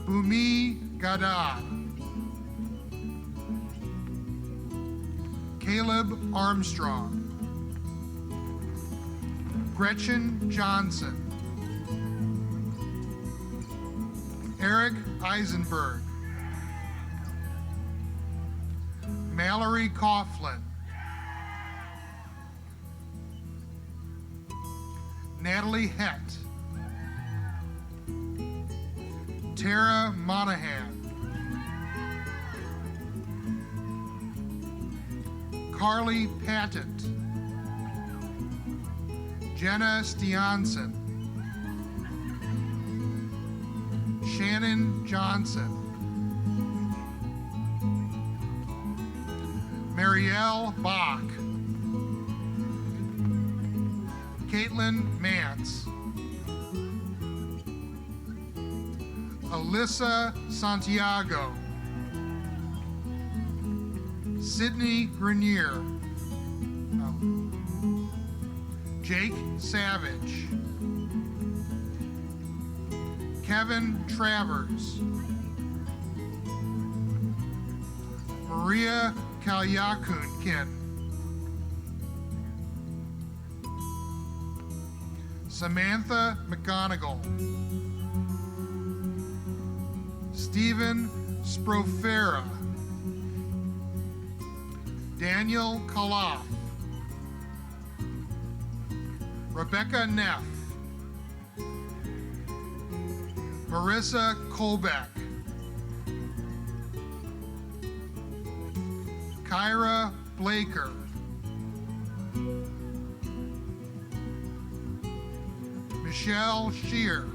Bumi Gadad. Caleb Armstrong. Gretchen Johnson. Eric Eisenberg. Mallory Coughlin. Natalie Hett. Tara Monahan. Carly Patent. Jenna Stiansen. Shannon Johnson. Marielle Bach. Caitlin Mance. Alyssa Santiago. Sydney Grenier. Jake Savage. Kevin Travers. Maria Kalyakunkin. Samantha McGonigal. Stephen Sprofera. Daniel Kaloff. Rebecca Neff. Marissa Kolbeck. Kyra Blaker. Michelle Shear.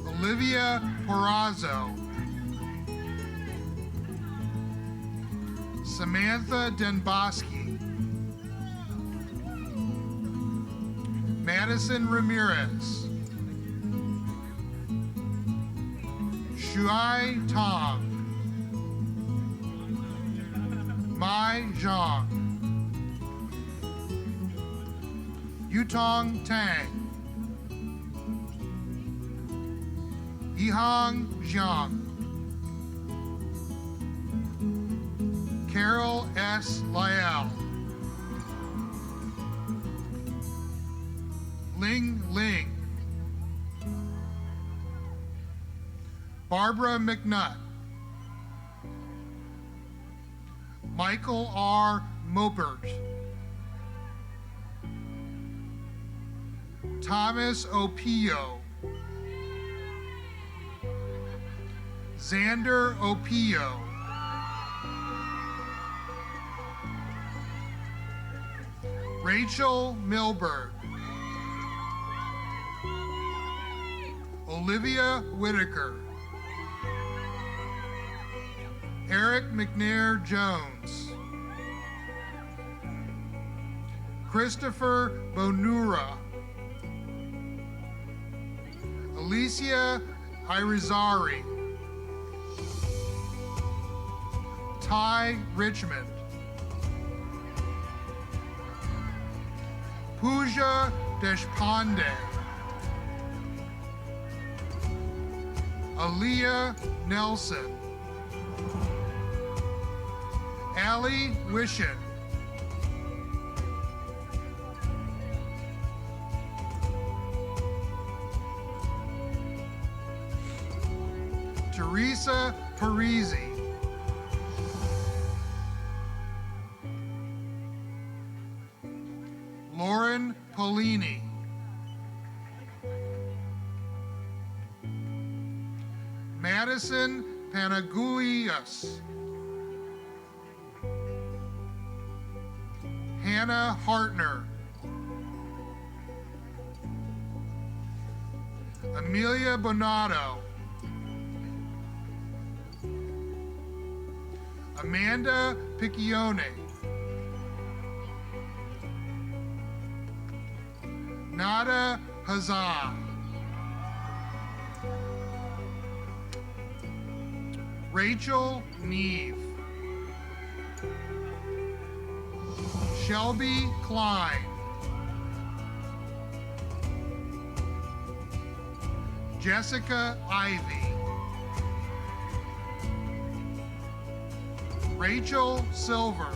Olivia Porazzo. Samantha Denbosky. Madison Ramirez. Shuai Tong. Mai Zhang. Yutong Tang. Yihang Zhang. Carol S. Lyell. Ling Ling. Barbara McNutt. Michael R. Mopert. Thomas Opio. Xander Opio. Rachel Milberg. Olivia Whitaker. Eric McNair Jones. Christopher Bonura. Alicia Irizarry. Ty Richmond. Pooja Deshpande. Aaliyah Nelson. Allie Wishin. Teresa Parisi. Lauren Polini. Madison Panagoulias. Hannah Hartner. Amelia Bonato. Amanda Piccione. Nada Hazan. Rachel Neve. Shelby Klein. Jessica Ivy. Rachel Silver.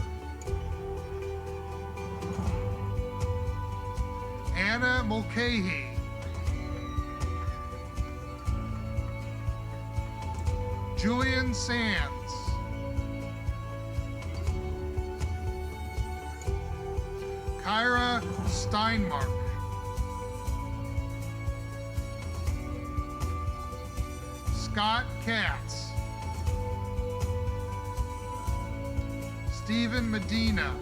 Anna Mulcahy. Julian Sands. Kyra Steinmark. Scott Katz. Stephen Medina.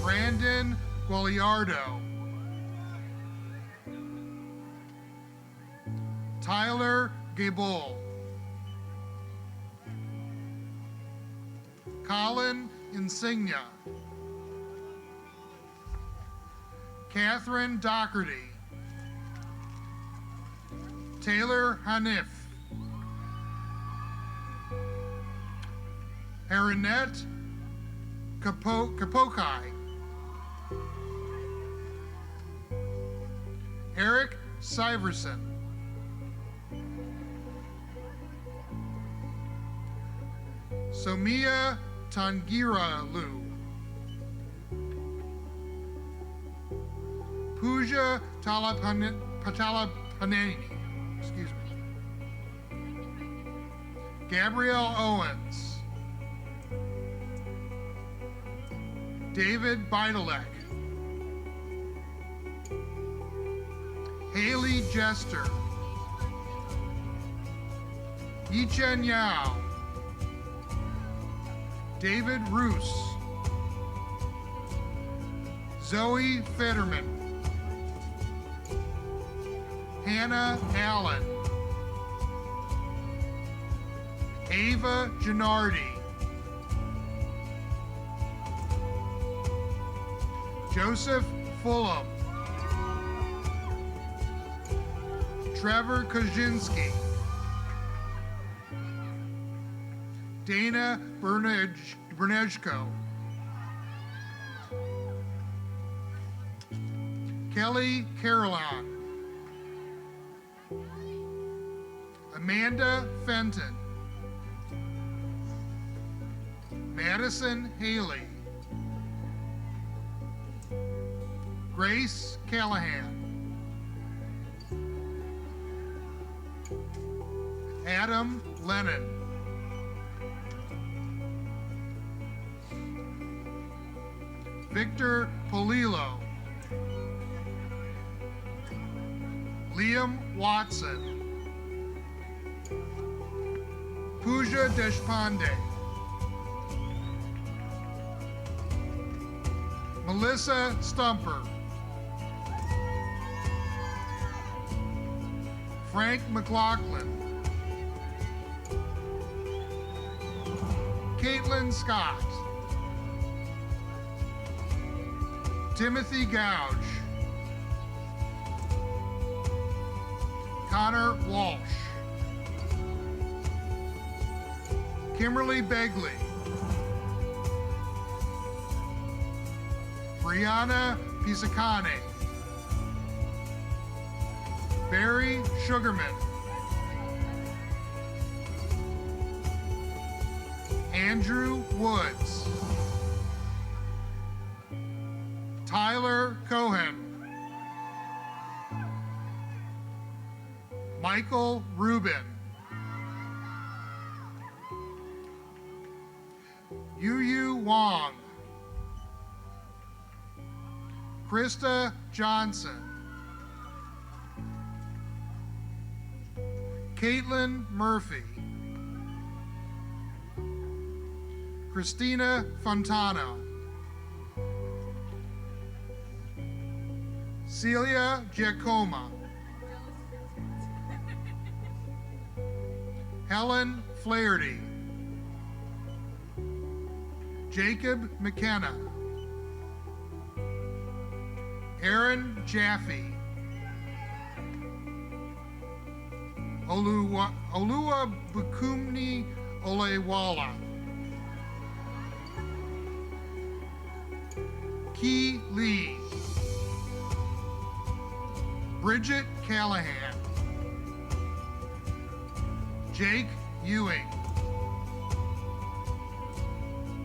Brandon Gualiardo. Tyler Gable. Colin Insignia. Catherine Doherty. Taylor Hanif. Harinette Kapokai. Eric Syverson. Somia Tangiralu. Pooja Patalapaneni. Excuse me. Gabrielle Owens. David Beidelek. Haley Jester. Yichen Yao. David Roos. Zoe Fetterman. Hannah Allen. Ava Gennardi. Joseph Fulham. Trevor Kaczynski. Dana Bernejko. Kelly Caroline. Amanda Fenton. Madison Haley. Grace Callahan. Adam Lennon. Victor Polillo. Liam Watson. Pooja Deshpande. Melissa Stumper. Frank McLaughlin. Caitlin Scott. Timothy Gouge. Connor Walsh. Kimberly Begley. Brianna Pisacane. Barry Sugarman. Andrew Woods. Tyler Cohen. Michael Rubin. Yu Wong. Krista Johnson. Caitlin Murphy. Christina Fontano. Celia Giacomo. Helen Flaherty. Jacob McKenna. Aaron Jaffe. Oluwabukumni Olewala. Key Lee. Bridget Callahan. Jake Ewing.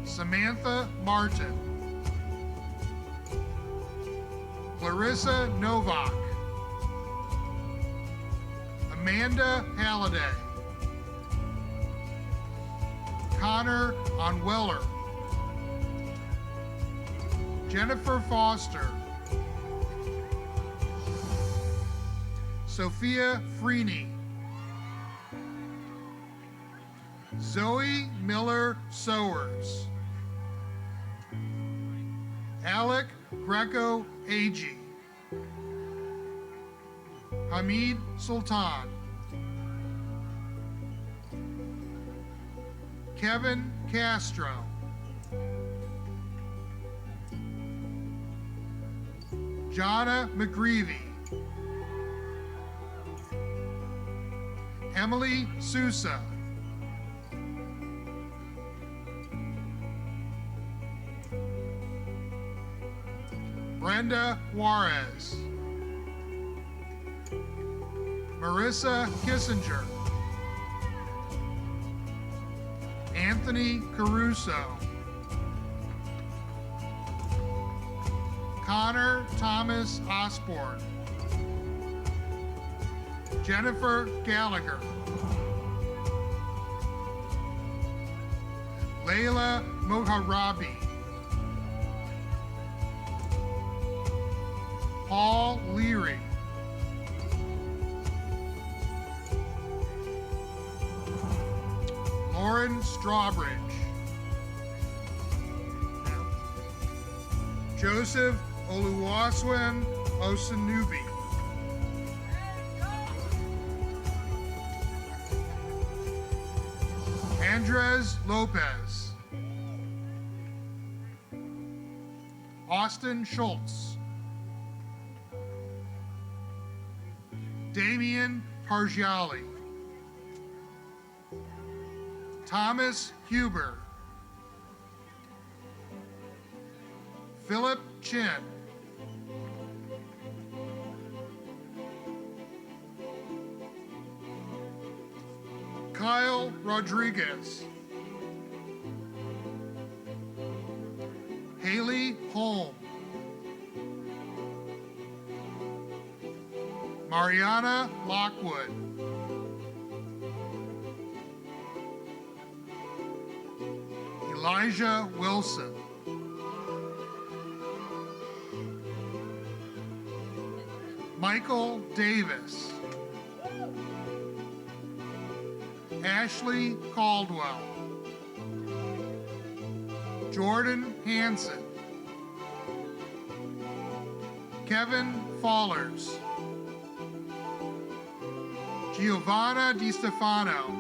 Samantha Martin. Clarissa Novak. Amanda Halliday. Connor Onweller. Jennifer Foster. Sophia Freeney. Zoe Miller Sowers. Alec Greco Agee. Hamid Sultan. Kevin Castro. Jonna McGreevy. Emily Sousa. Brenda Juarez. Marissa Kissinger. Anthony Caruso. Connor Thomas Osborne. Jennifer Gallagher. Layla Moharabi. Paul Leary. Lauren Strawbridge. Joseph Oluwaswin Osanubi. Andres Lopez. Austin Schultz. Damian Pargiali. Thomas Huber. Philip Chin. Kyle Rodriguez. Haley Holm. Mariana Lockwood. Elijah Wilson. Michael Davis. Ashley Caldwell. Jordan Hansen. Kevin Fallers, Giovanna Di Stefano,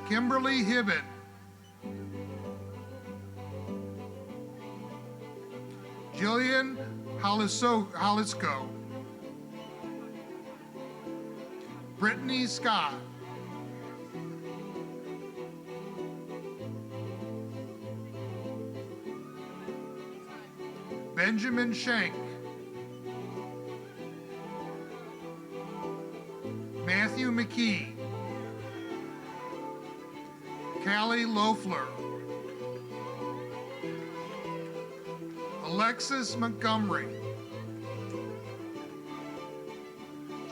Kimberly Hibben, Jillian Halisko, Brittany Scott, Benjamin Schenk, Matthew McKee, Callie Loeffler, Alexis Montgomery,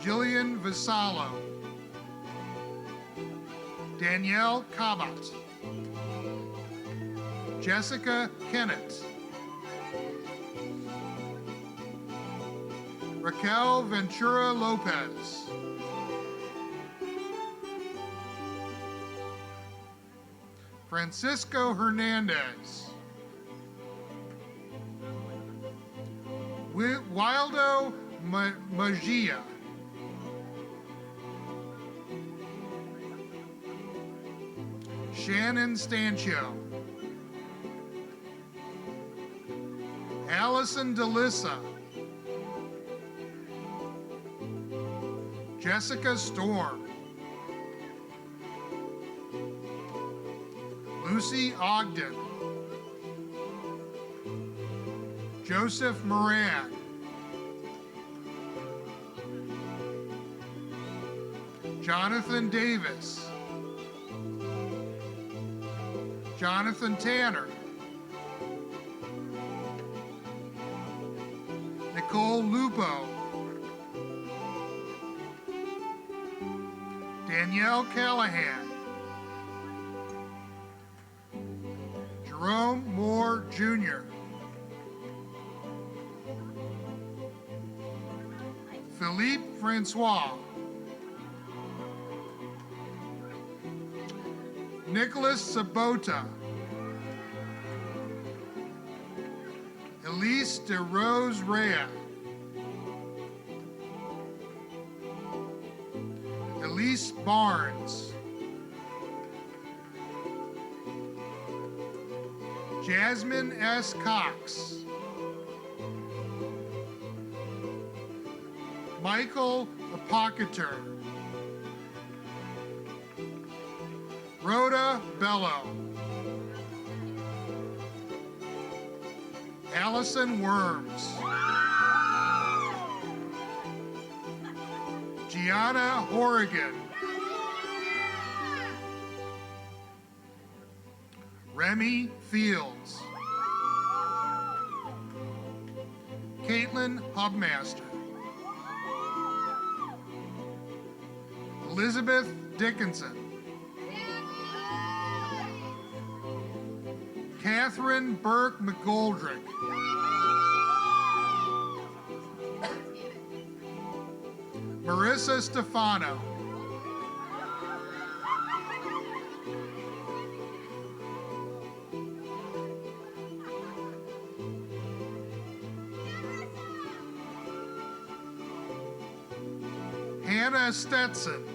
Jillian Vassallo, Danielle Kabat, Jessica Kennett, Raquel Ventura Lopez, Francisco Hernandez, Wildo Magia, Shannon Stancho, Allison DeLissa, Jessica Storm, Lucy Ogden, Joseph Moran, Jonathan Davis, Jonathan Tanner, Nicole Lupo, Danielle Callahan, Jerome Moore Jr., Philippe Francois, Nicholas Sabota, Elise de Rose Rea, Elise Barnes, Jasmine S. Cox, Michael Apocater, Rhoda Bello, Allison Worms, Gianna Horrigan, Remy Fields, Caitlin Hubmaster, Elizabeth Dickinson, Catherine Burke McGoldrick, Marissa Stefano, Hannah Stetson,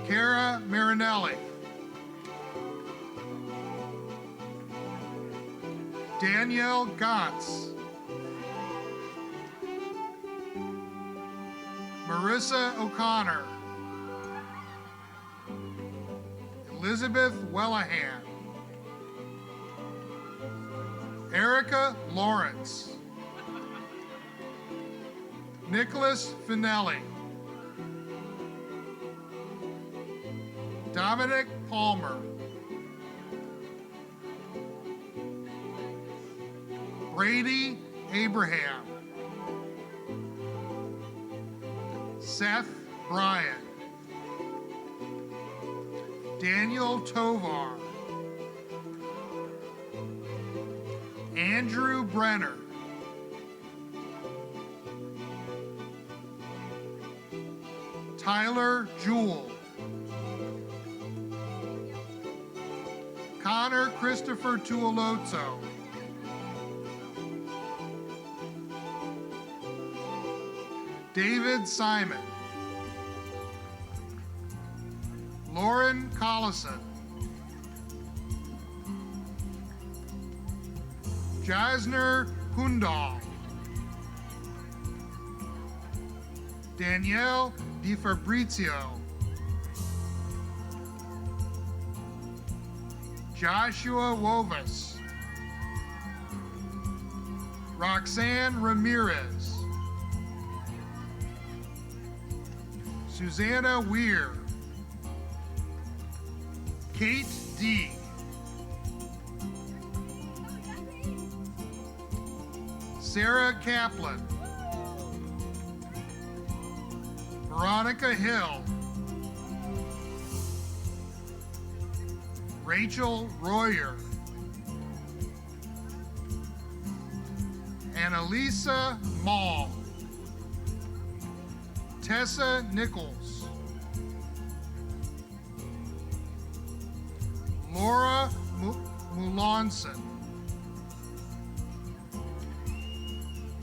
Kara Marinelli, Danielle Gotts, Marissa O'Connor, Elizabeth Wellahan, Erica Lawrence, Nicholas Finelli, Dominic Palmer, Brady Abraham, Seth Bryan, Daniel Tovar, Andrew Brenner, Tyler Jewell, Connor Christopher Tuolozzo. David Simon. Lauren Collison. Jasner Hundal. Danielle Di Fabrizio. Joshua Wovis. Roxanne Ramirez. Susanna Weir. Kate D. Sarah Kaplan. Veronica Hill. Rachel Royer. Annalisa Mall. Tessa Nichols. Laura Mulanson.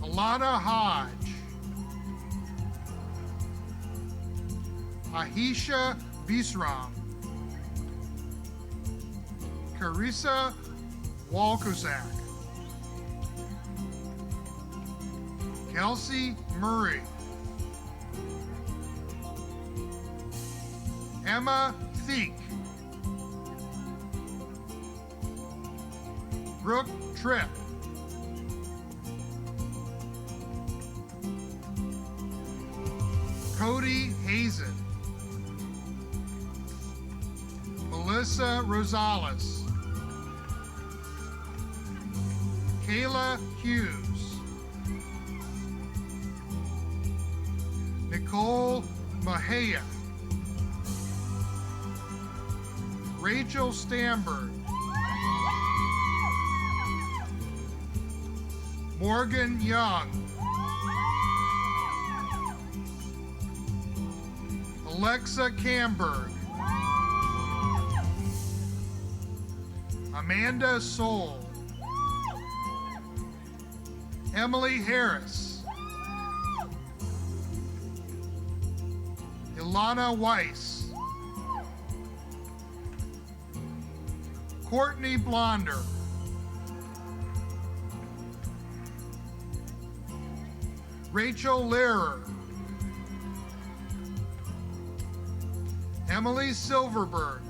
Alana Hodge. Ahisha Bisram. Carissa Walkozak. Kelsey Murray. Emma Thiek. Brooke Tripp. Cody Hazen. Melissa Rosales. Kayla Hughes. Nicole Mahia. Rachel Stamberg. Morgan Young. Alexa Camberg. Amanda Soul. Emily Harris. Ilana Weiss. Courtney Blonder. Rachel Lehrer. Emily Silverberg.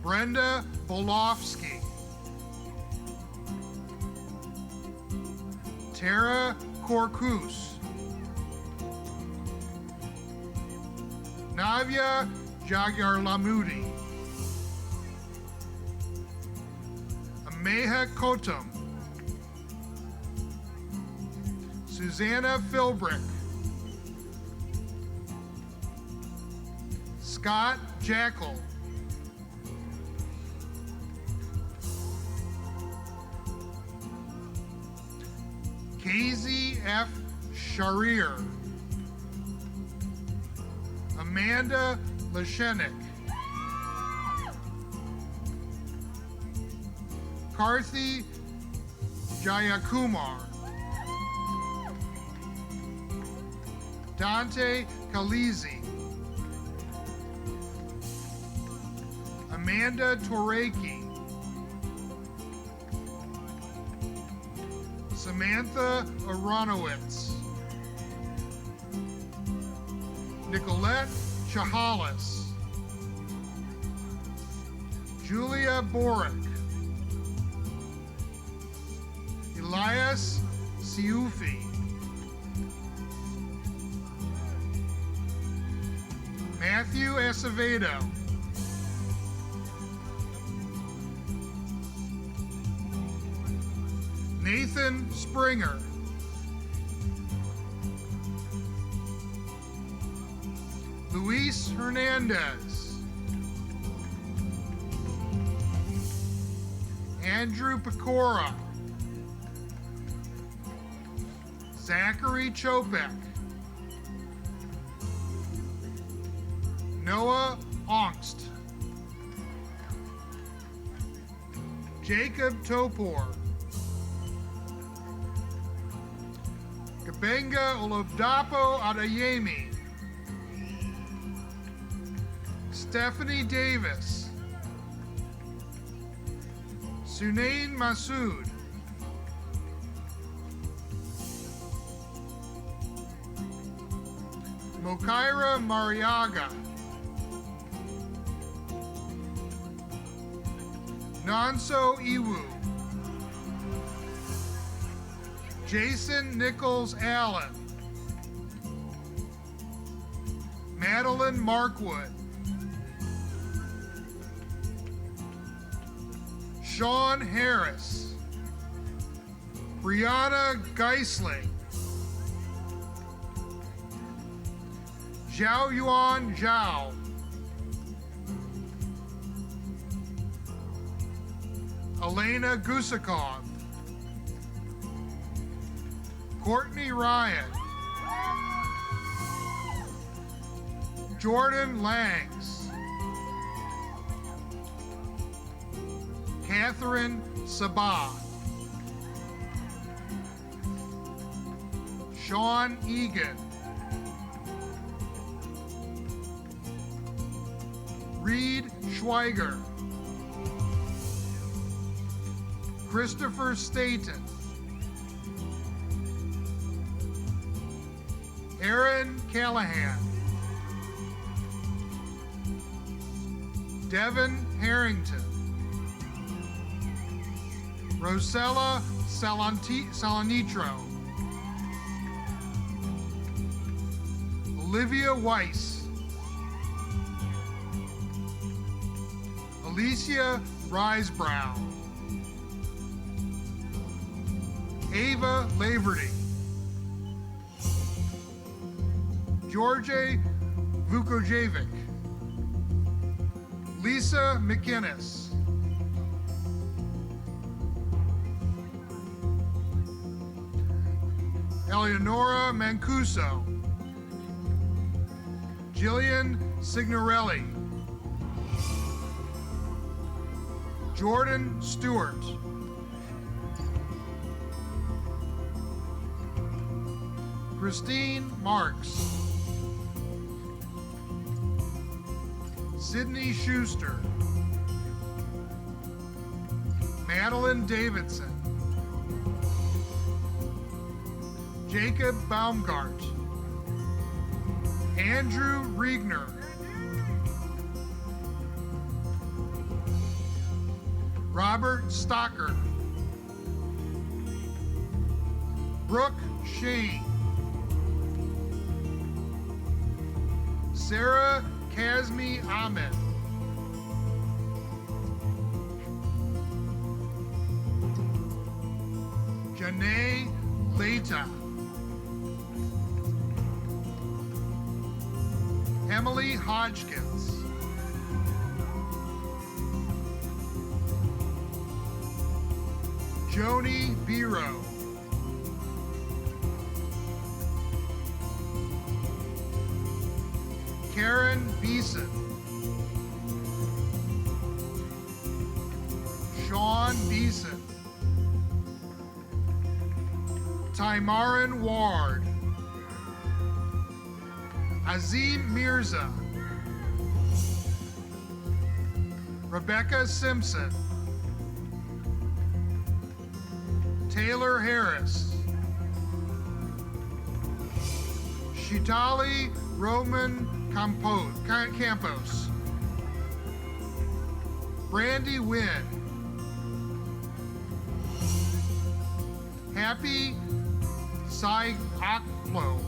Brenda Bolofsky. Tara Korkus. Navya Jagyarlamudi. Ameha Kotum. Susanna Philbrick. Scott Jackal. Casey F. Sharir. Amanda Lashenik. Karthi Jayakumar. Dante Kalizi. Amanda Toreki. Samantha Aronowitz. Nicolette Chahalis. Julia Borick. Elias Siufi. Matthew Acevedo. Nathan Springer. Luis Hernandez. Andrew Pecora. Zachary Chopek. Noah Ongst. Jacob Topor. Kabenga Oladapo Adeyemi. Stephanie Davis. Sunain Masood. Mokaira Mariaga. Nonso Iwu. Jason Nichols Allen. Madeline Markwood. Sean Harris. Brianna Geisling. Zhao Yuan Zhao. Elena Gusakov. Courtney Ryan. Jordan Langs. Catherine Sabah. Sean Egan. Reed Schweiger. Christopher Staten. Aaron Callahan. Devin Harrington. Rosella Salanitro. Olivia Weiss. Alicia Risebrow. Ava Laverty. George Vukojevic. Lisa McInnes. Eleonora Mancuso. Jillian Signorelli. Jordan Stewart. Christine Marks. Sydney Schuster. Madeline Davidson. Jacob Baumgart. Andrew Riegner. Robert Stocker. Brooke Shane. Sarah Kazmi Ahmed. Janae Leita. Emily Hodgkins. Joni Biro. Karen Beeson. Sean Beeson. Tymarin Ward. Azim Mirza. Rebecca Simpson. Taylor Harris. Shitali Roman Campos. Brandy Wynn. Happy Sai Aklo.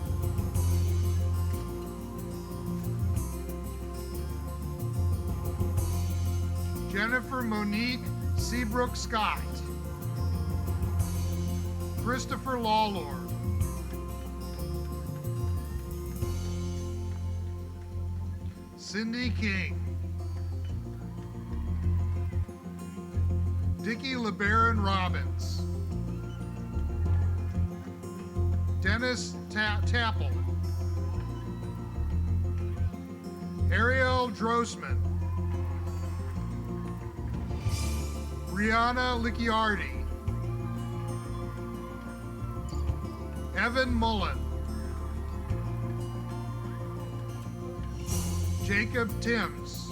Jennifer Monique Seabrook Scott. Christopher Lawlord. Cindy King. Dickie LeBaron Robbins. Dennis Tapple. Ariel Drossman, Brianna Licciardi, Evan Mullen, Jacob Timms,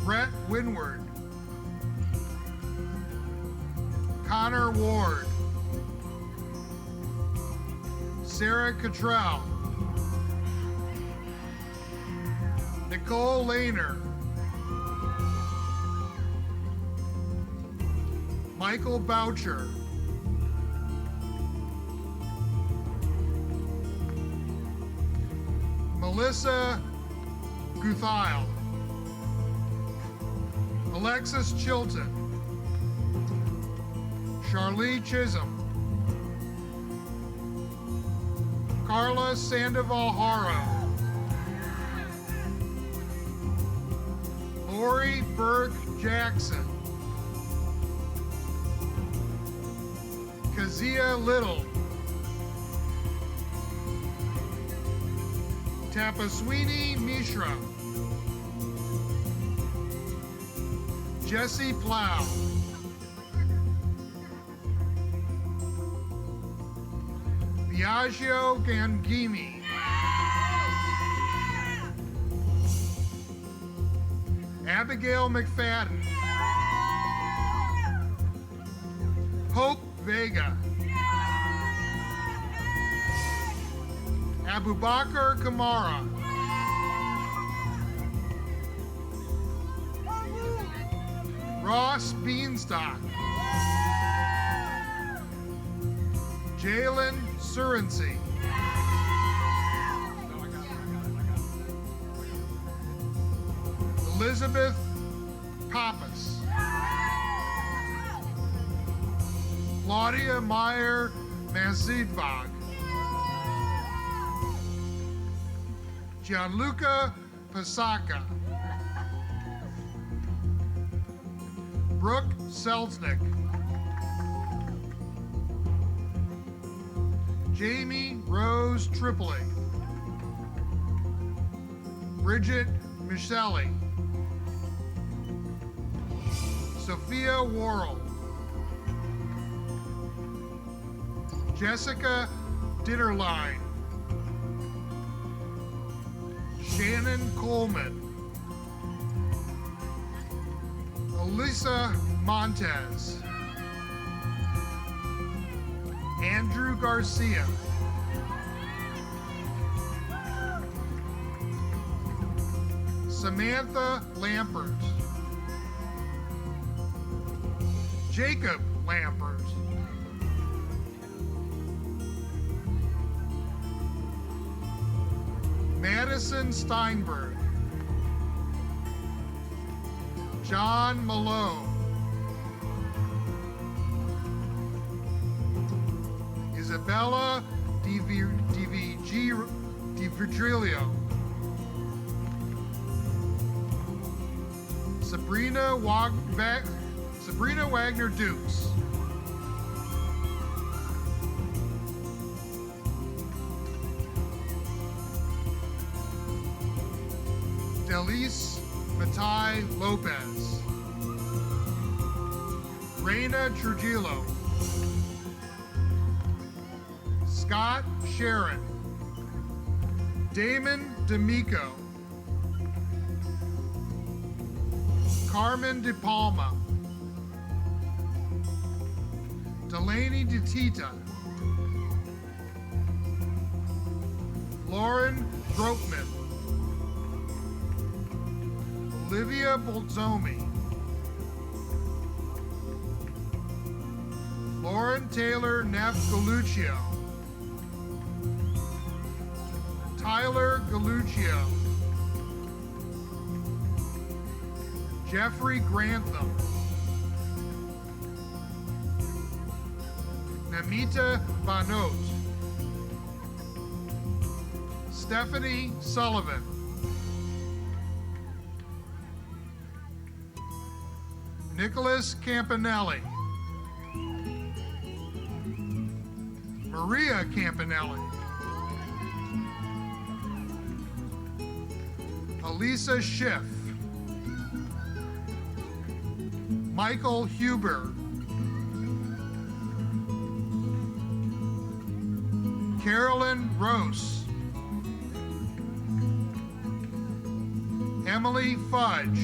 Brett Winward, Connor Ward, Sarah Cottrell, Nicole Lehner, Michael Boucher, Melissa Guthile, Alexis Chilton, Charlie Chisholm, Carla Sandoval Haro, Lori Burke Jackson, Kazia Little, Tapaswini Mishra, Jesse Plow, Biagio Gangimi, Abigail McFadden, Hope Vega, Abubakar Kamara, Ross Beanstalk, Jalen Surrency, Elizabeth Pappas, Claudia Meyer Mazidvag, Gianluca Pasaka, Brooke Selznick, Jamie Rose Tripoli, Bridget Michelli, Sophia Worrell, Jessica Ditterline, Shannon Coleman, Elisa Montez, Andrew Garcia, Samantha Lampert, Jacob Lampert, Madison Steinberg, John Malone, Isabella DiVigilio, Sabrina Wagner Dukes, Delise Matai Lopez, Reina Trujillo, Scott Sharon, Damon D'Amico, Carmen De Palma, Delaney DeTita, Lauren Gropman, Olivia Bolzomi, Lauren Taylor Neff Galuccio, Tyler Galuccio, Jeffrey Grantham, Namita Banot, Stephanie Sullivan, Nicholas Campanelli, Maria Campanelli, Elisa Schiff, Michael Huber, Carolyn Rose, Emily Fudge,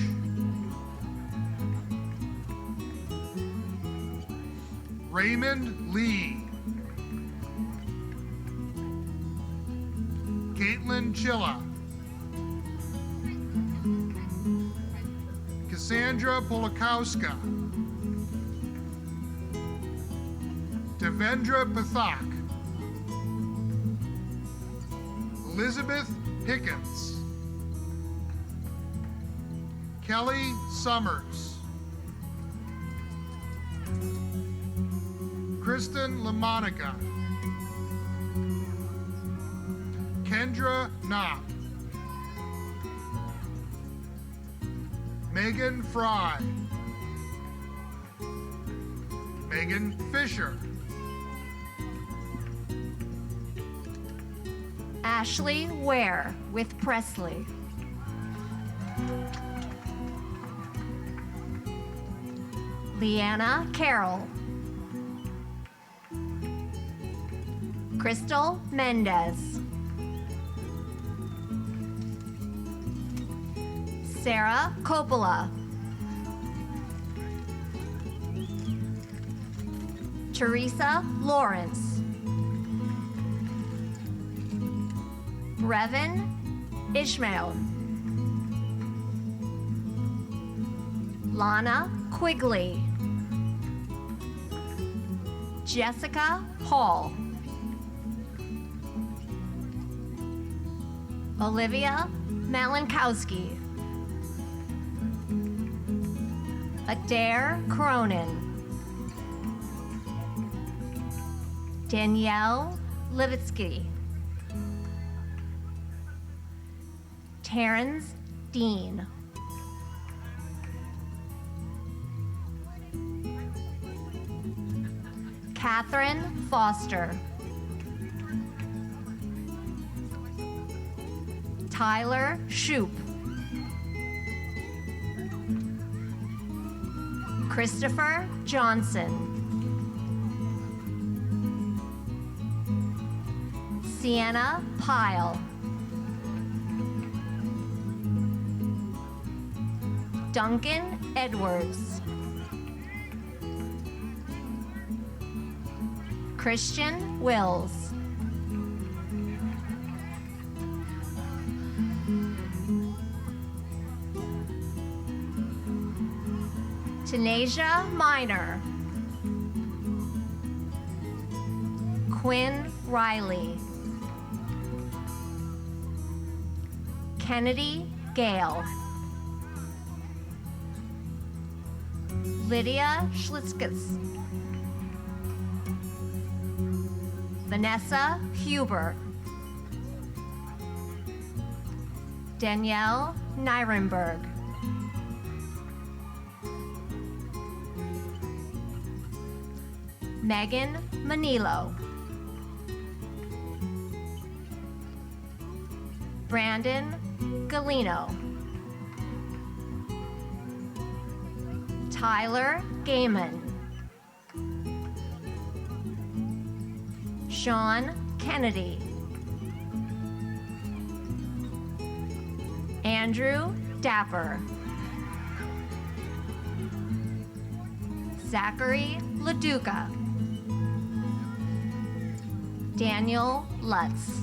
Raymond Lee, Caitlin Chilla, Cassandra Polakowska, Devendra Pathak, Elizabeth Pickens, Kelly Summers, Kristen LaMonica, Kendra Knopp, Megan Fry, Megan Fisher, Ashley Ware with Presley. Leanna Carroll. Crystal Mendez. Sarah Coppola. Teresa Lawrence. Brevin Ishmael. Lana Quigley. Jessica Hall. Olivia Malinkowski. Adair Cronin. Danielle Levitsky. Terrence Dean. Catherine Foster. Tyler Shoup. Christopher Johnson. Sienna Pyle. Duncan Edwards. Christian Wills. Tanasia Minor. Quinn Riley. Kennedy Gale. Lydia Schlitzkes. Vanessa Huber. Danielle Nirenberg. Megan Manilo. Brandon Galino. Tyler Gaiman. Sean Kennedy. Andrew Dapper. Zachary LaDuca. Daniel Lutz.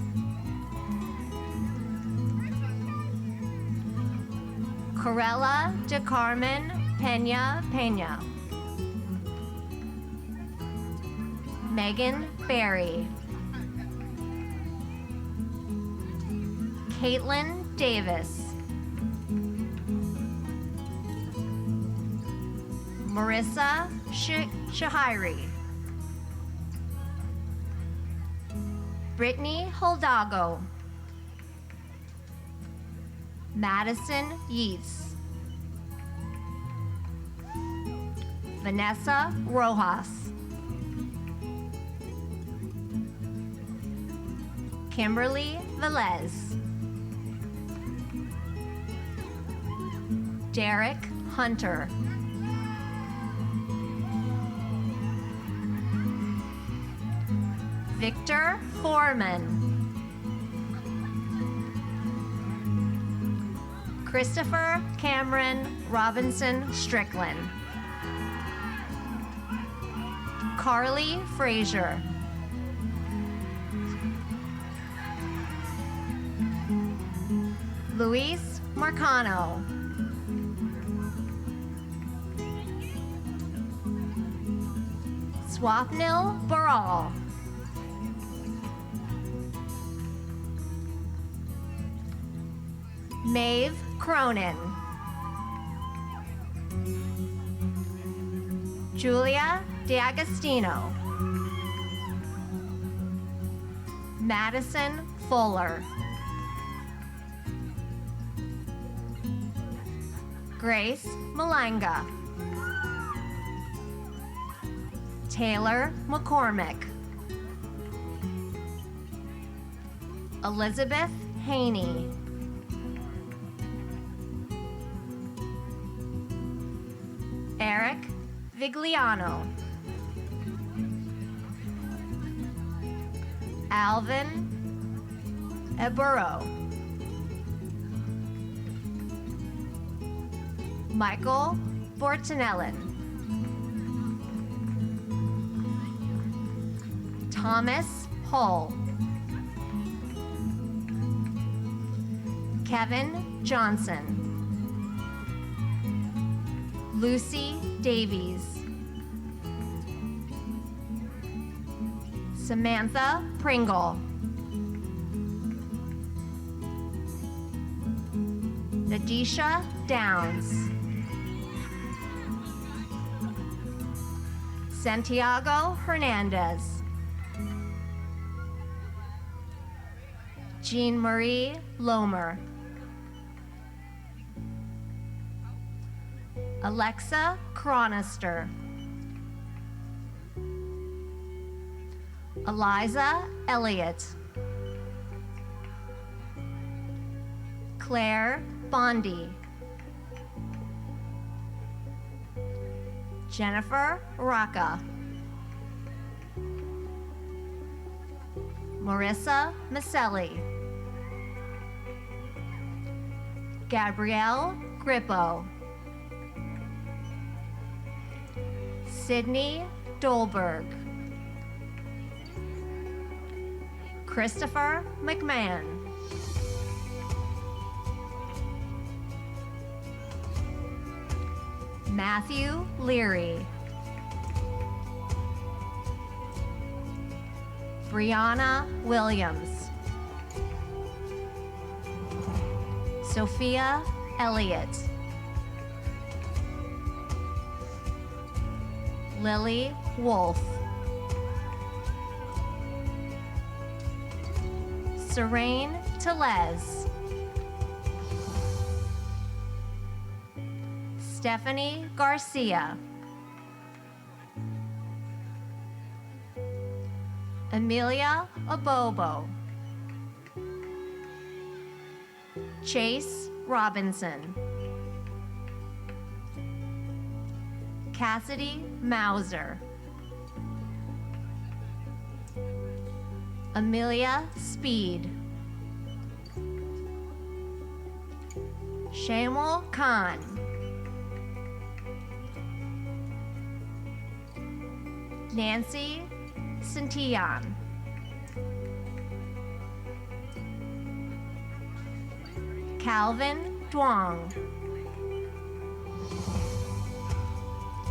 Corella de Carmen Pena Pena. Megan Berry. Caitlin Davis. Marissa Shahiri. Brittany Holdago. Madison Yeats. Vanessa Rojas. Kimberly Velez. Derek Hunter. Victor Foreman. Christopher Cameron Robinson Strickland. Carly Frazier. Luis Marcano. Swapnil Baral. Maeve Cronin. Julia D'Agostino. Madison Fuller. Grace Malanga. Taylor McCormick. Elizabeth Haney. Eric Vigliano. Alvin Eburo. Michael Bortonellin. Thomas Hull. Kevin Johnson. Lucy Davies. Samantha Pringle. Nadisha Downs. Santiago Hernandez. Jean Marie Lomer. Alexa Cronister. Eliza Elliott. Claire Bondi. Jennifer Rocca. Marissa Maselli. Gabrielle Grippo. Sydney Dolberg. Christopher McMahon. Matthew Leary. Brianna Williams. Sophia Elliott. Lily Wolf. Serene Telez. Stephanie Garcia. Amelia Abobo. Chase Robinson. Cassidy Mauser. Amelia Speed. Shamal Khan. Nancy Santillan. Calvin Duong.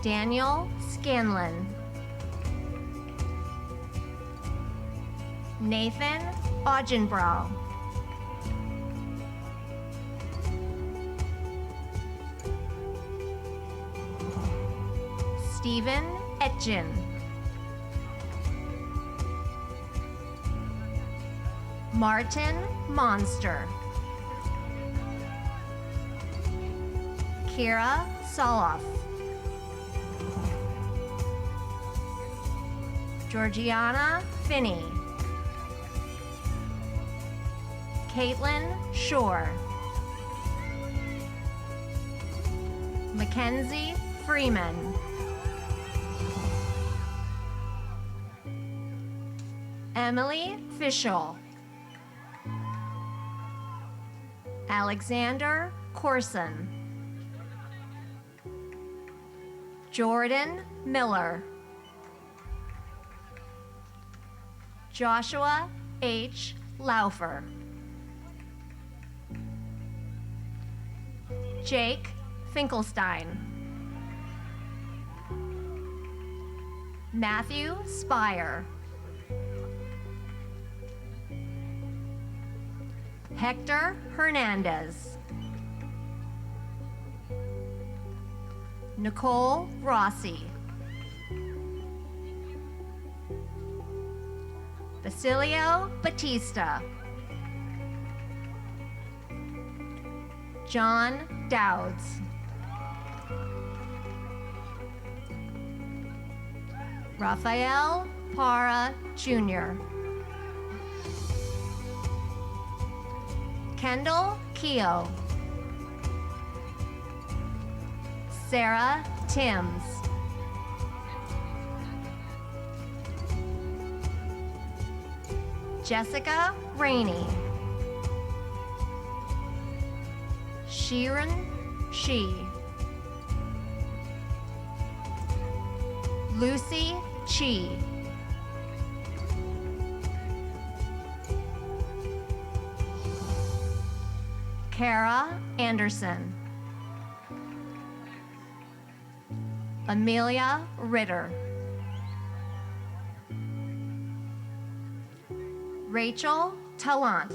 Daniel Scanlon. Nathan Augenbrow. Stephen Etjen. Martin Monster. Kira Soloff. Georgiana Finney. Caitlin Shore. Mackenzie Freeman. Emily Fischel. Alexander Corson. Jordan Miller. Joshua H. Laufer. Jake Finkelstein. Matthew Spire. Hector Hernandez. Nicole Rossi. Basilio Batista. John Dowds. Rafael Parra Jr. Kendall Keogh. Sarah Timms. Jessica Rainey. Sheeran She. Lucy Chi. Kara Anderson. Amelia Ritter. Rachel Tallant.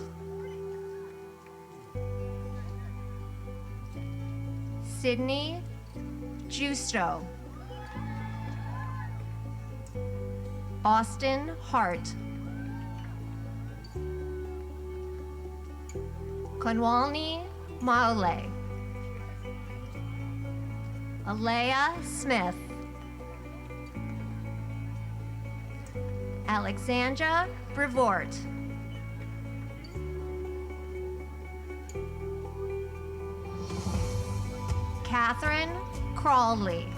Sydney Justo. Austin Hart. Konwalni Maule. Alea Smith. Alexandra Brevort. Catherine Crawley.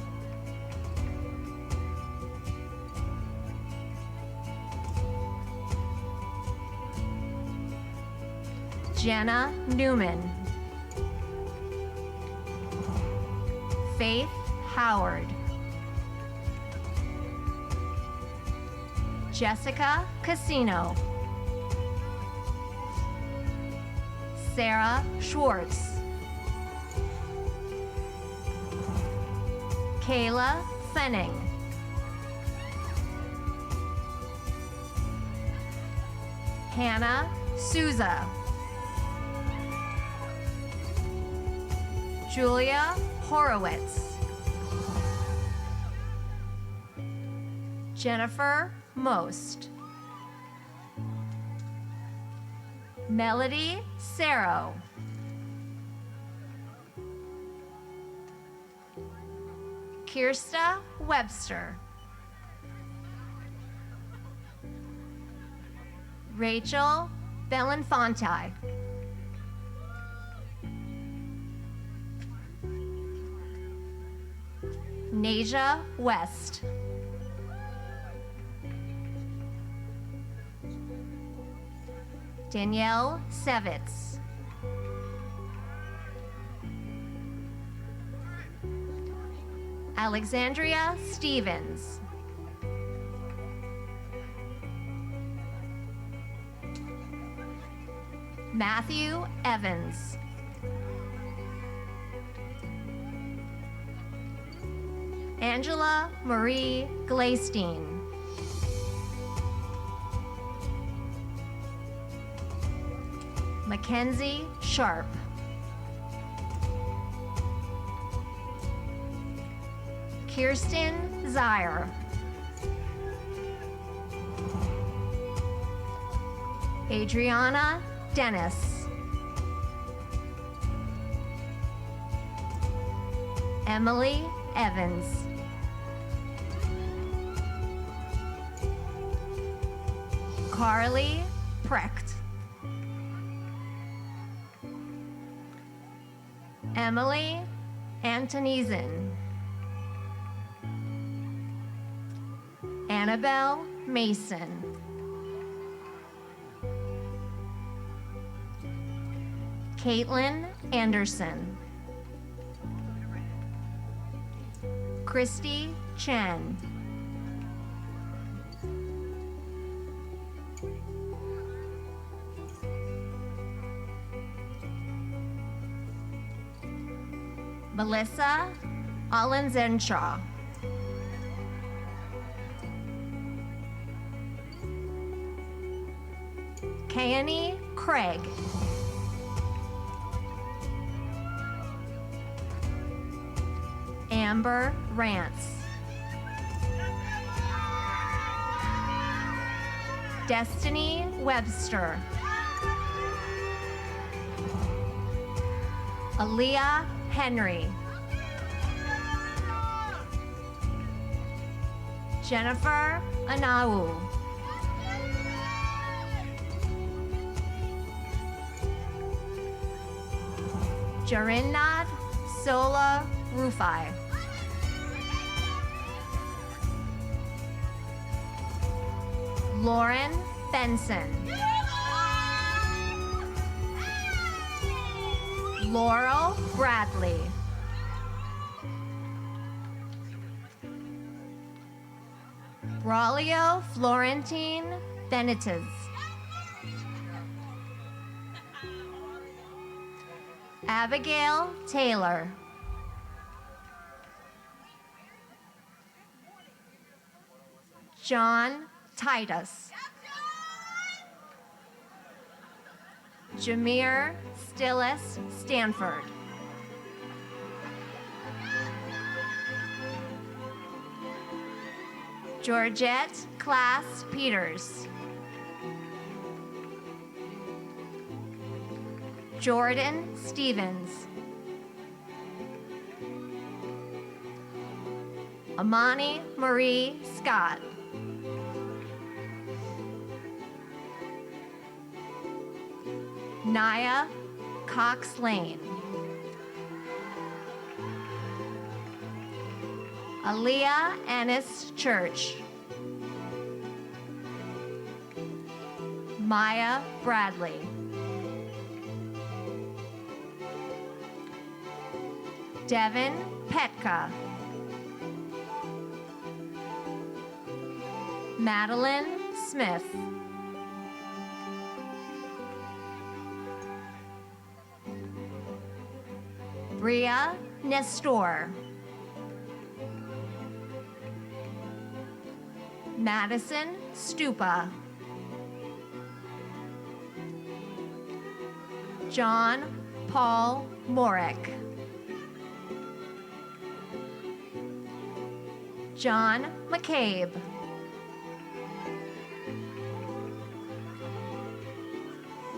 Jenna Newman. Faith Howard. Jessica Casino. Sarah Schwartz. Kayla Fenning. Hannah Souza. Julia Horowitz. Jennifer Most. Melody Sarrow. Kirsta Webster. Rachel Belinfanti. Nasia West. Danielle Sevitz. Alexandria Stevens. Matthew Evans. Angela Marie Glaystein. Mackenzie Sharp. Kirsten Zier. Adriana Dennis. Emily Evans. Carly Precht. Emily Antonizin, Annabelle Mason, Caitlin Anderson, Christy Chen, Melissa Alenzenshaw, Kayani Craig, Amber Rance, Destiny Webster, Aaliyah Henry, Jennifer Anawu, Jarinnad Sola Rufai, Lauren Benson, Laurel Bradley, Braulio Florentine Benitez, Abigail Taylor, John Titus, Jameer Stillis Stanford, Georgette Class Peters, Jordan Stevens, Amani Marie Scott, Naya Cox Lane, Aaliyah Ennis Church, Maya Bradley, Devin Petka, Madeline Smith, Bria Nestor, Madison Stupa, John Paul Morick, John McCabe,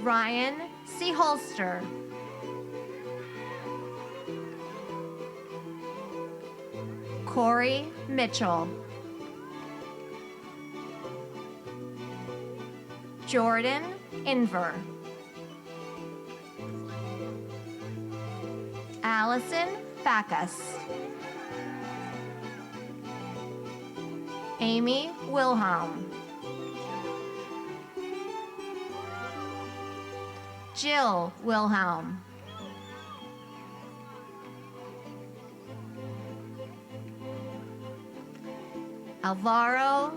Ryan C. Holster, Corey Mitchell, Jordan Inver, Allison Backus, Amy Wilhelm, Jill Wilhelm, Alvaro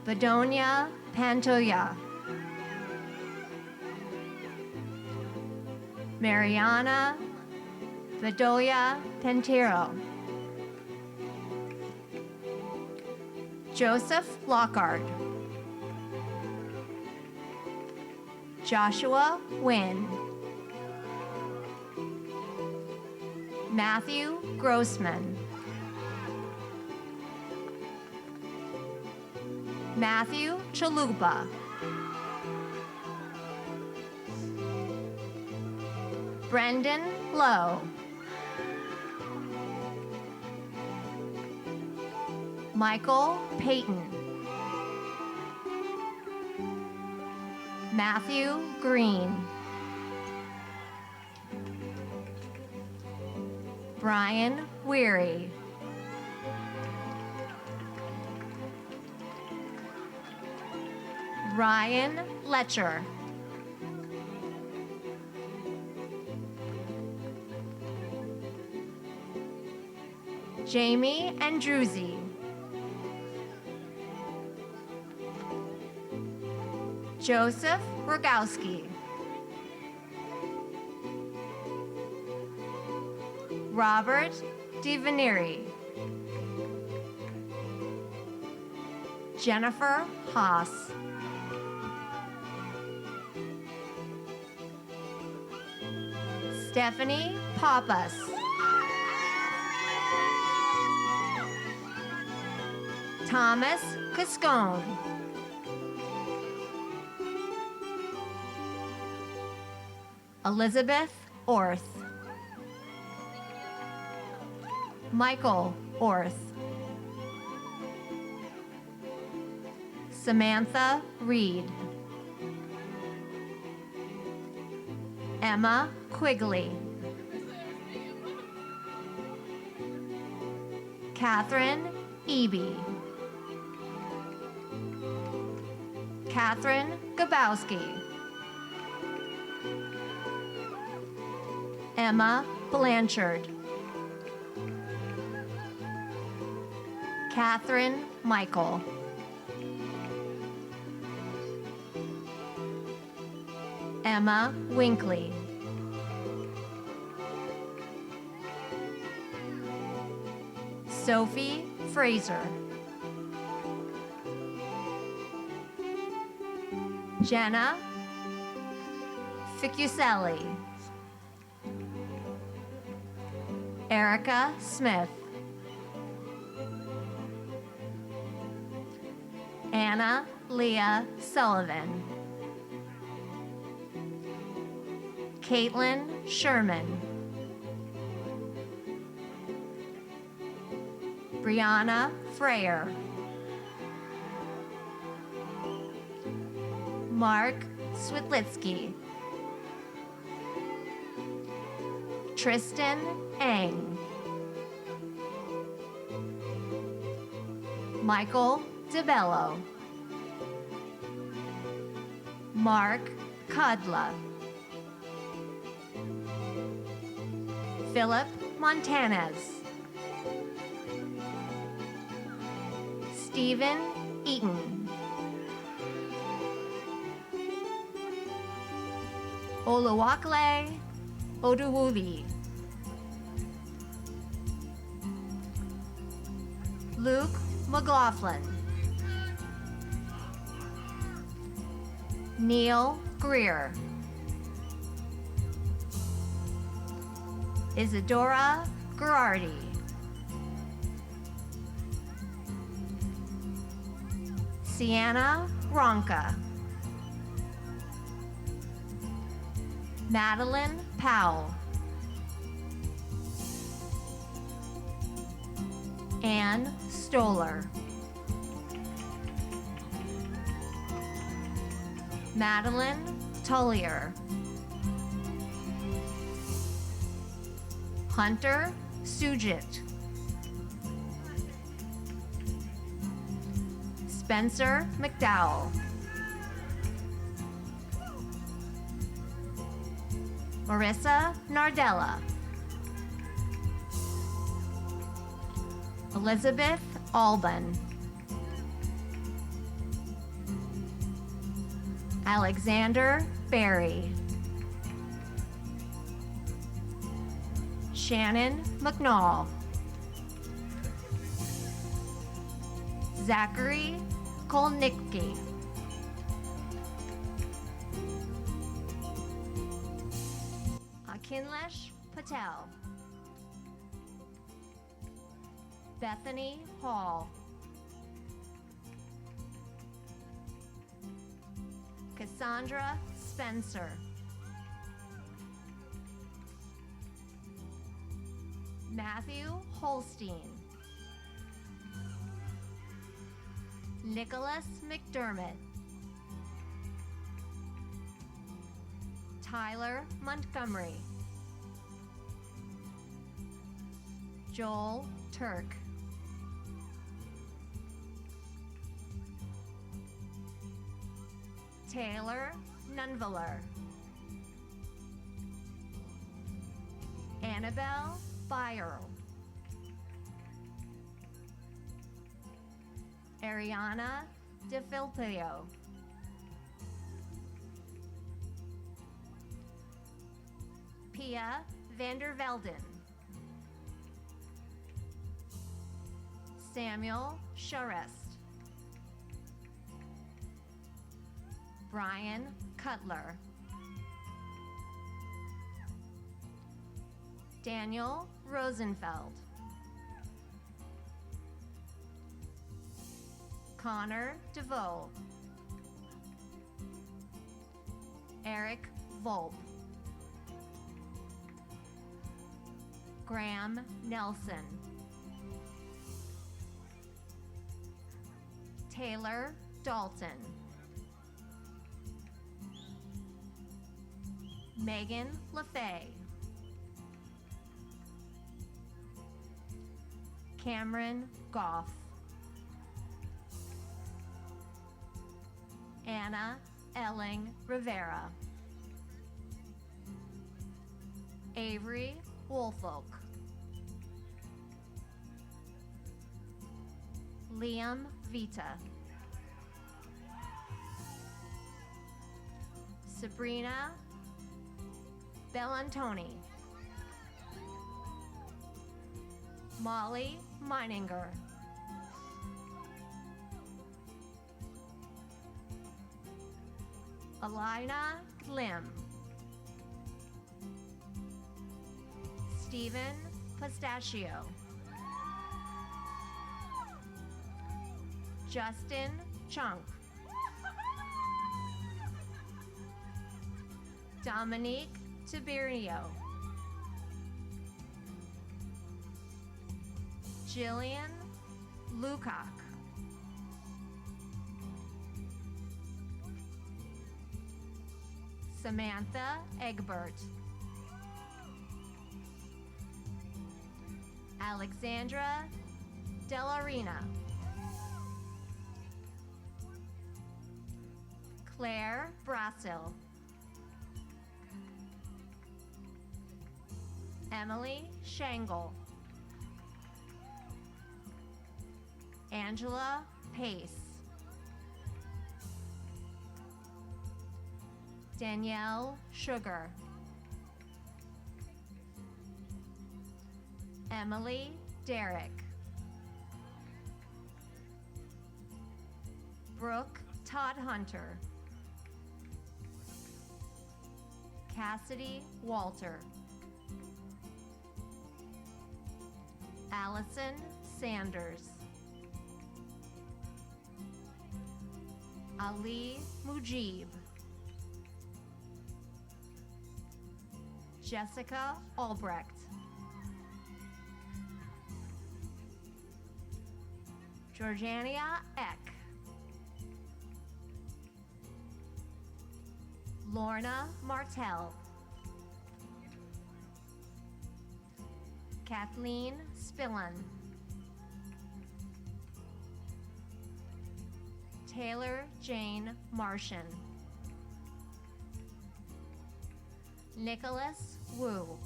Bedonia Pantoya, Mariana Bedoya Pentero, Joseph Lockhart, Joshua Wynn, Matthew Grossman, Matthew Chalupa, Brendan Lowe, Michael Payton, Matthew Green, Brian Weary. Ryan Letcher. Jamie Andruzzi. Joseph Rogowski. Robert DiVeneri. Jennifer Haas. Stephanie Pappas. Thomas Cascone. Elizabeth Orth. Michael Orth. Samantha Reed. Emma Quigley. Catherine Eby. Catherine Gabowski. Emma Blanchard. Catherine Michael. Emma Winkley. Sophie Fraser. Jenna Ficcuselli. Erica Smith. Anna Leah Sullivan. Caitlin Sherman. Brianna Freyer. Mark Switlitsky. Tristan Eng. Michael DeBello. Mark Cudla. Philip Montanez. Stephen Eaton. Oluwakle Oduwubi. Luke McLaughlin. Neil Greer. Isadora Girardi. Sienna Ronca. Madeline Powell. Ann Stoller. Madeline Tullier. Hunter Sujit. Spencer McDowell. Marissa Nardella. Elizabeth Alban. Alexander Berry. Shannon McNall. Zachary Kolnicki. Akinlesh Patel. Bethany Hall. Cassandra Spencer. Matthew Holstein. Nicholas McDermott. Tyler Montgomery. Joel Turk. Taylor Nunveler. Annabelle Byerl. Ariana DeFilippo. Pia Vandervelden. Samuel Charest. Brian Cutler. Daniel Rosenfeld. Connor DeVoe. Eric Volpe. Graham Nelson. Taylor Dalton. Megan LaFay. Cameron Goff. Anna Elling Rivera. Avery Woolfolk. Liam Vita. Sabrina Bellantoni. Molly Meininger. Alina Glim. Stephen Pistachio. Justin Chunk. Dominique Tiberio. Jillian Lukac. Samantha Egbert. Alexandra Delarina. Claire Brasil. Emily Shangle. Angela Pace. Danielle Sugar. Emily Derrick. Brooke Todd Hunter. Cassidy Walter. Allison Sanders. Ali Mujib. Jessica Albrecht. Georgiania Eck. Lorna Martell. Kathleen Spillan. Taylor Jane Martian. Nicholas Wu.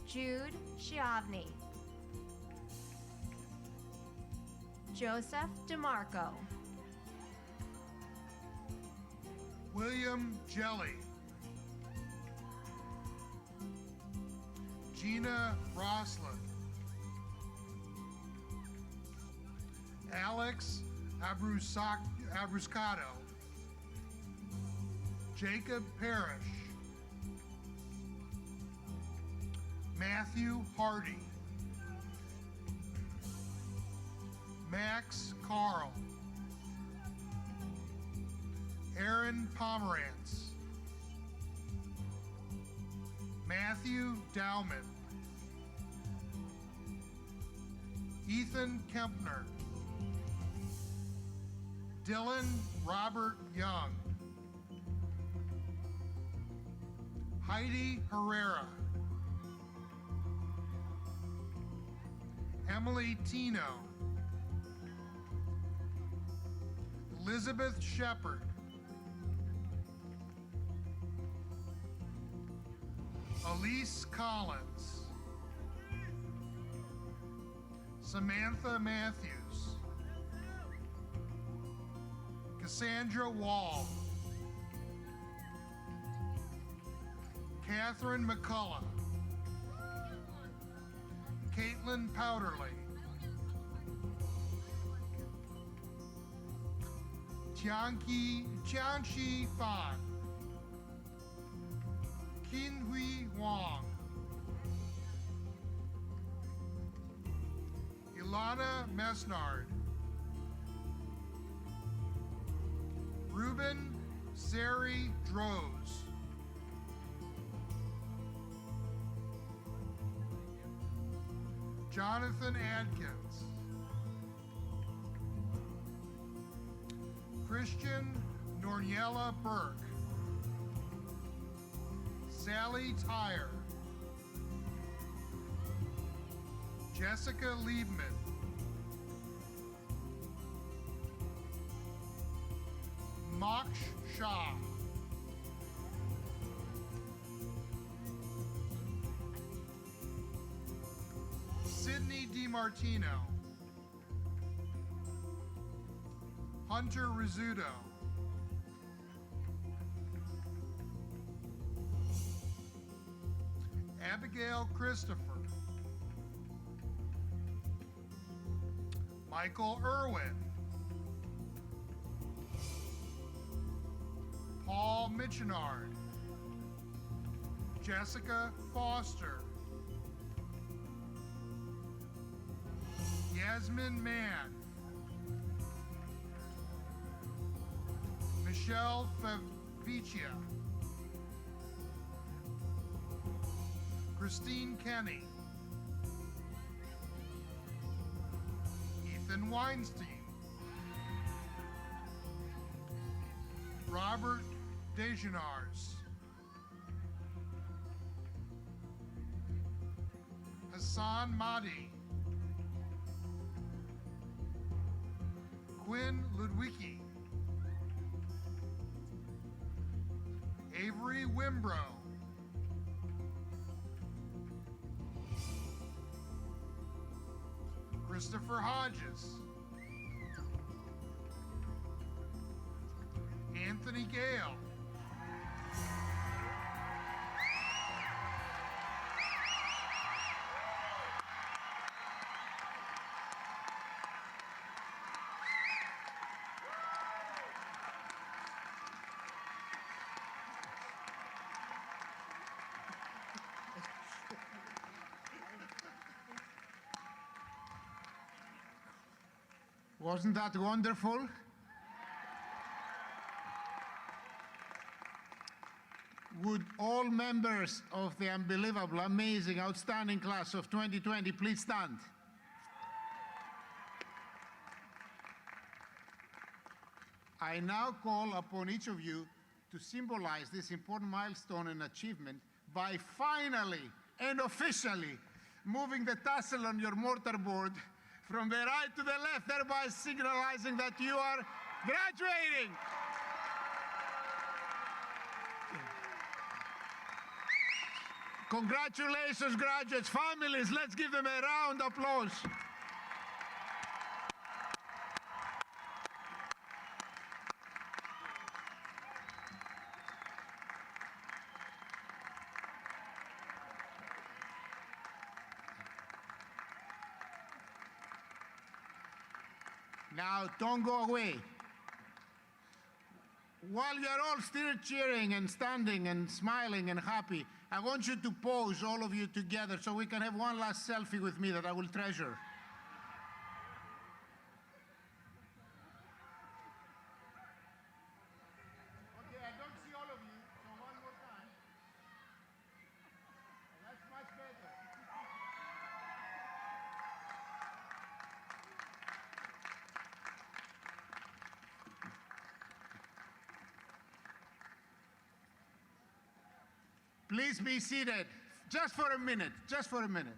Jude Schiavone. Joseph DeMarco. William Jelly. Gina Roslin. Alex Abruscato. Jacob Parrish. Matthew Hardy. Max Carl. Aaron Pomerantz. Matthew Dowman. Ethan Kempner. Dylan Robert Young. Heidi Herrera. Emily Tino. Elizabeth Shepard. Elise Collins. Samantha Matthews. Cassandra Wall. Catherine McCullough. Caitlin Powderly. Jianqi Fan. Qinhui Wang. Ilana Mesnard. Ruben Sari Droz. Jonathan Adkins. Christian Norniella Burke. Sally Tyre. Jessica Liebman. Moksh Shah. Sydney DiMartino. Hunter Rizzuto. Abigail Christopher. Michael Irwin. Paul Michenard. Jessica Foster. Yasmin Mann. Michelle Faviccia. Christine Kenny. Ethan Weinstein. Robert Dejanars. Hassan Mahdi. Quinn Ludwicki. Avery Wimbrow. Christopher Hodges. Anthony Gale. Wasn't that wonderful? Would all members of the unbelievable, amazing, outstanding class of 2020 please stand? I now call upon each of you to symbolize this important milestone and achievement by finally and officially moving the tassel on your mortarboard from the right to the left, thereby signalizing that you are graduating. Congratulations, graduates, families. Let's give them a round of applause. Now, don't go away. While you're all still cheering and standing and smiling and happy, I want you to pose, all of you together, so we can have one last selfie with me that I will treasure. Okay, I don't see all of you, so one more time. That's much better. Please be seated, just for a minute, just for a minute.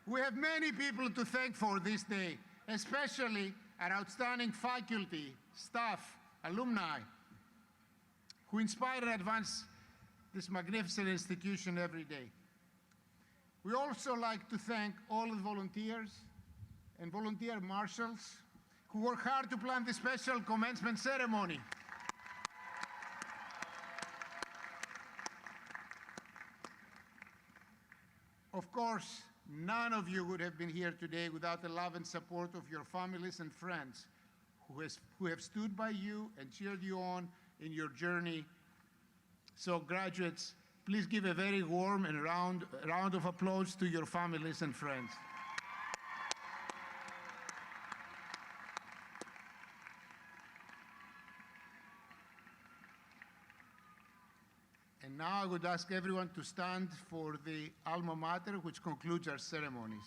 We have many people to thank for this day, especially our outstanding faculty, staff, alumni, who inspire and advance this magnificent institution every day. We also like to thank all the volunteers and volunteer marshals who work hard to plan this special commencement ceremony. Of course, none of you would have been here today without the love and support of your families and friends who have stood by you and cheered you on in your journey. So graduates, please give a very warm and round of applause to your families and friends. And now I would ask everyone to stand for the alma mater, which concludes our ceremonies.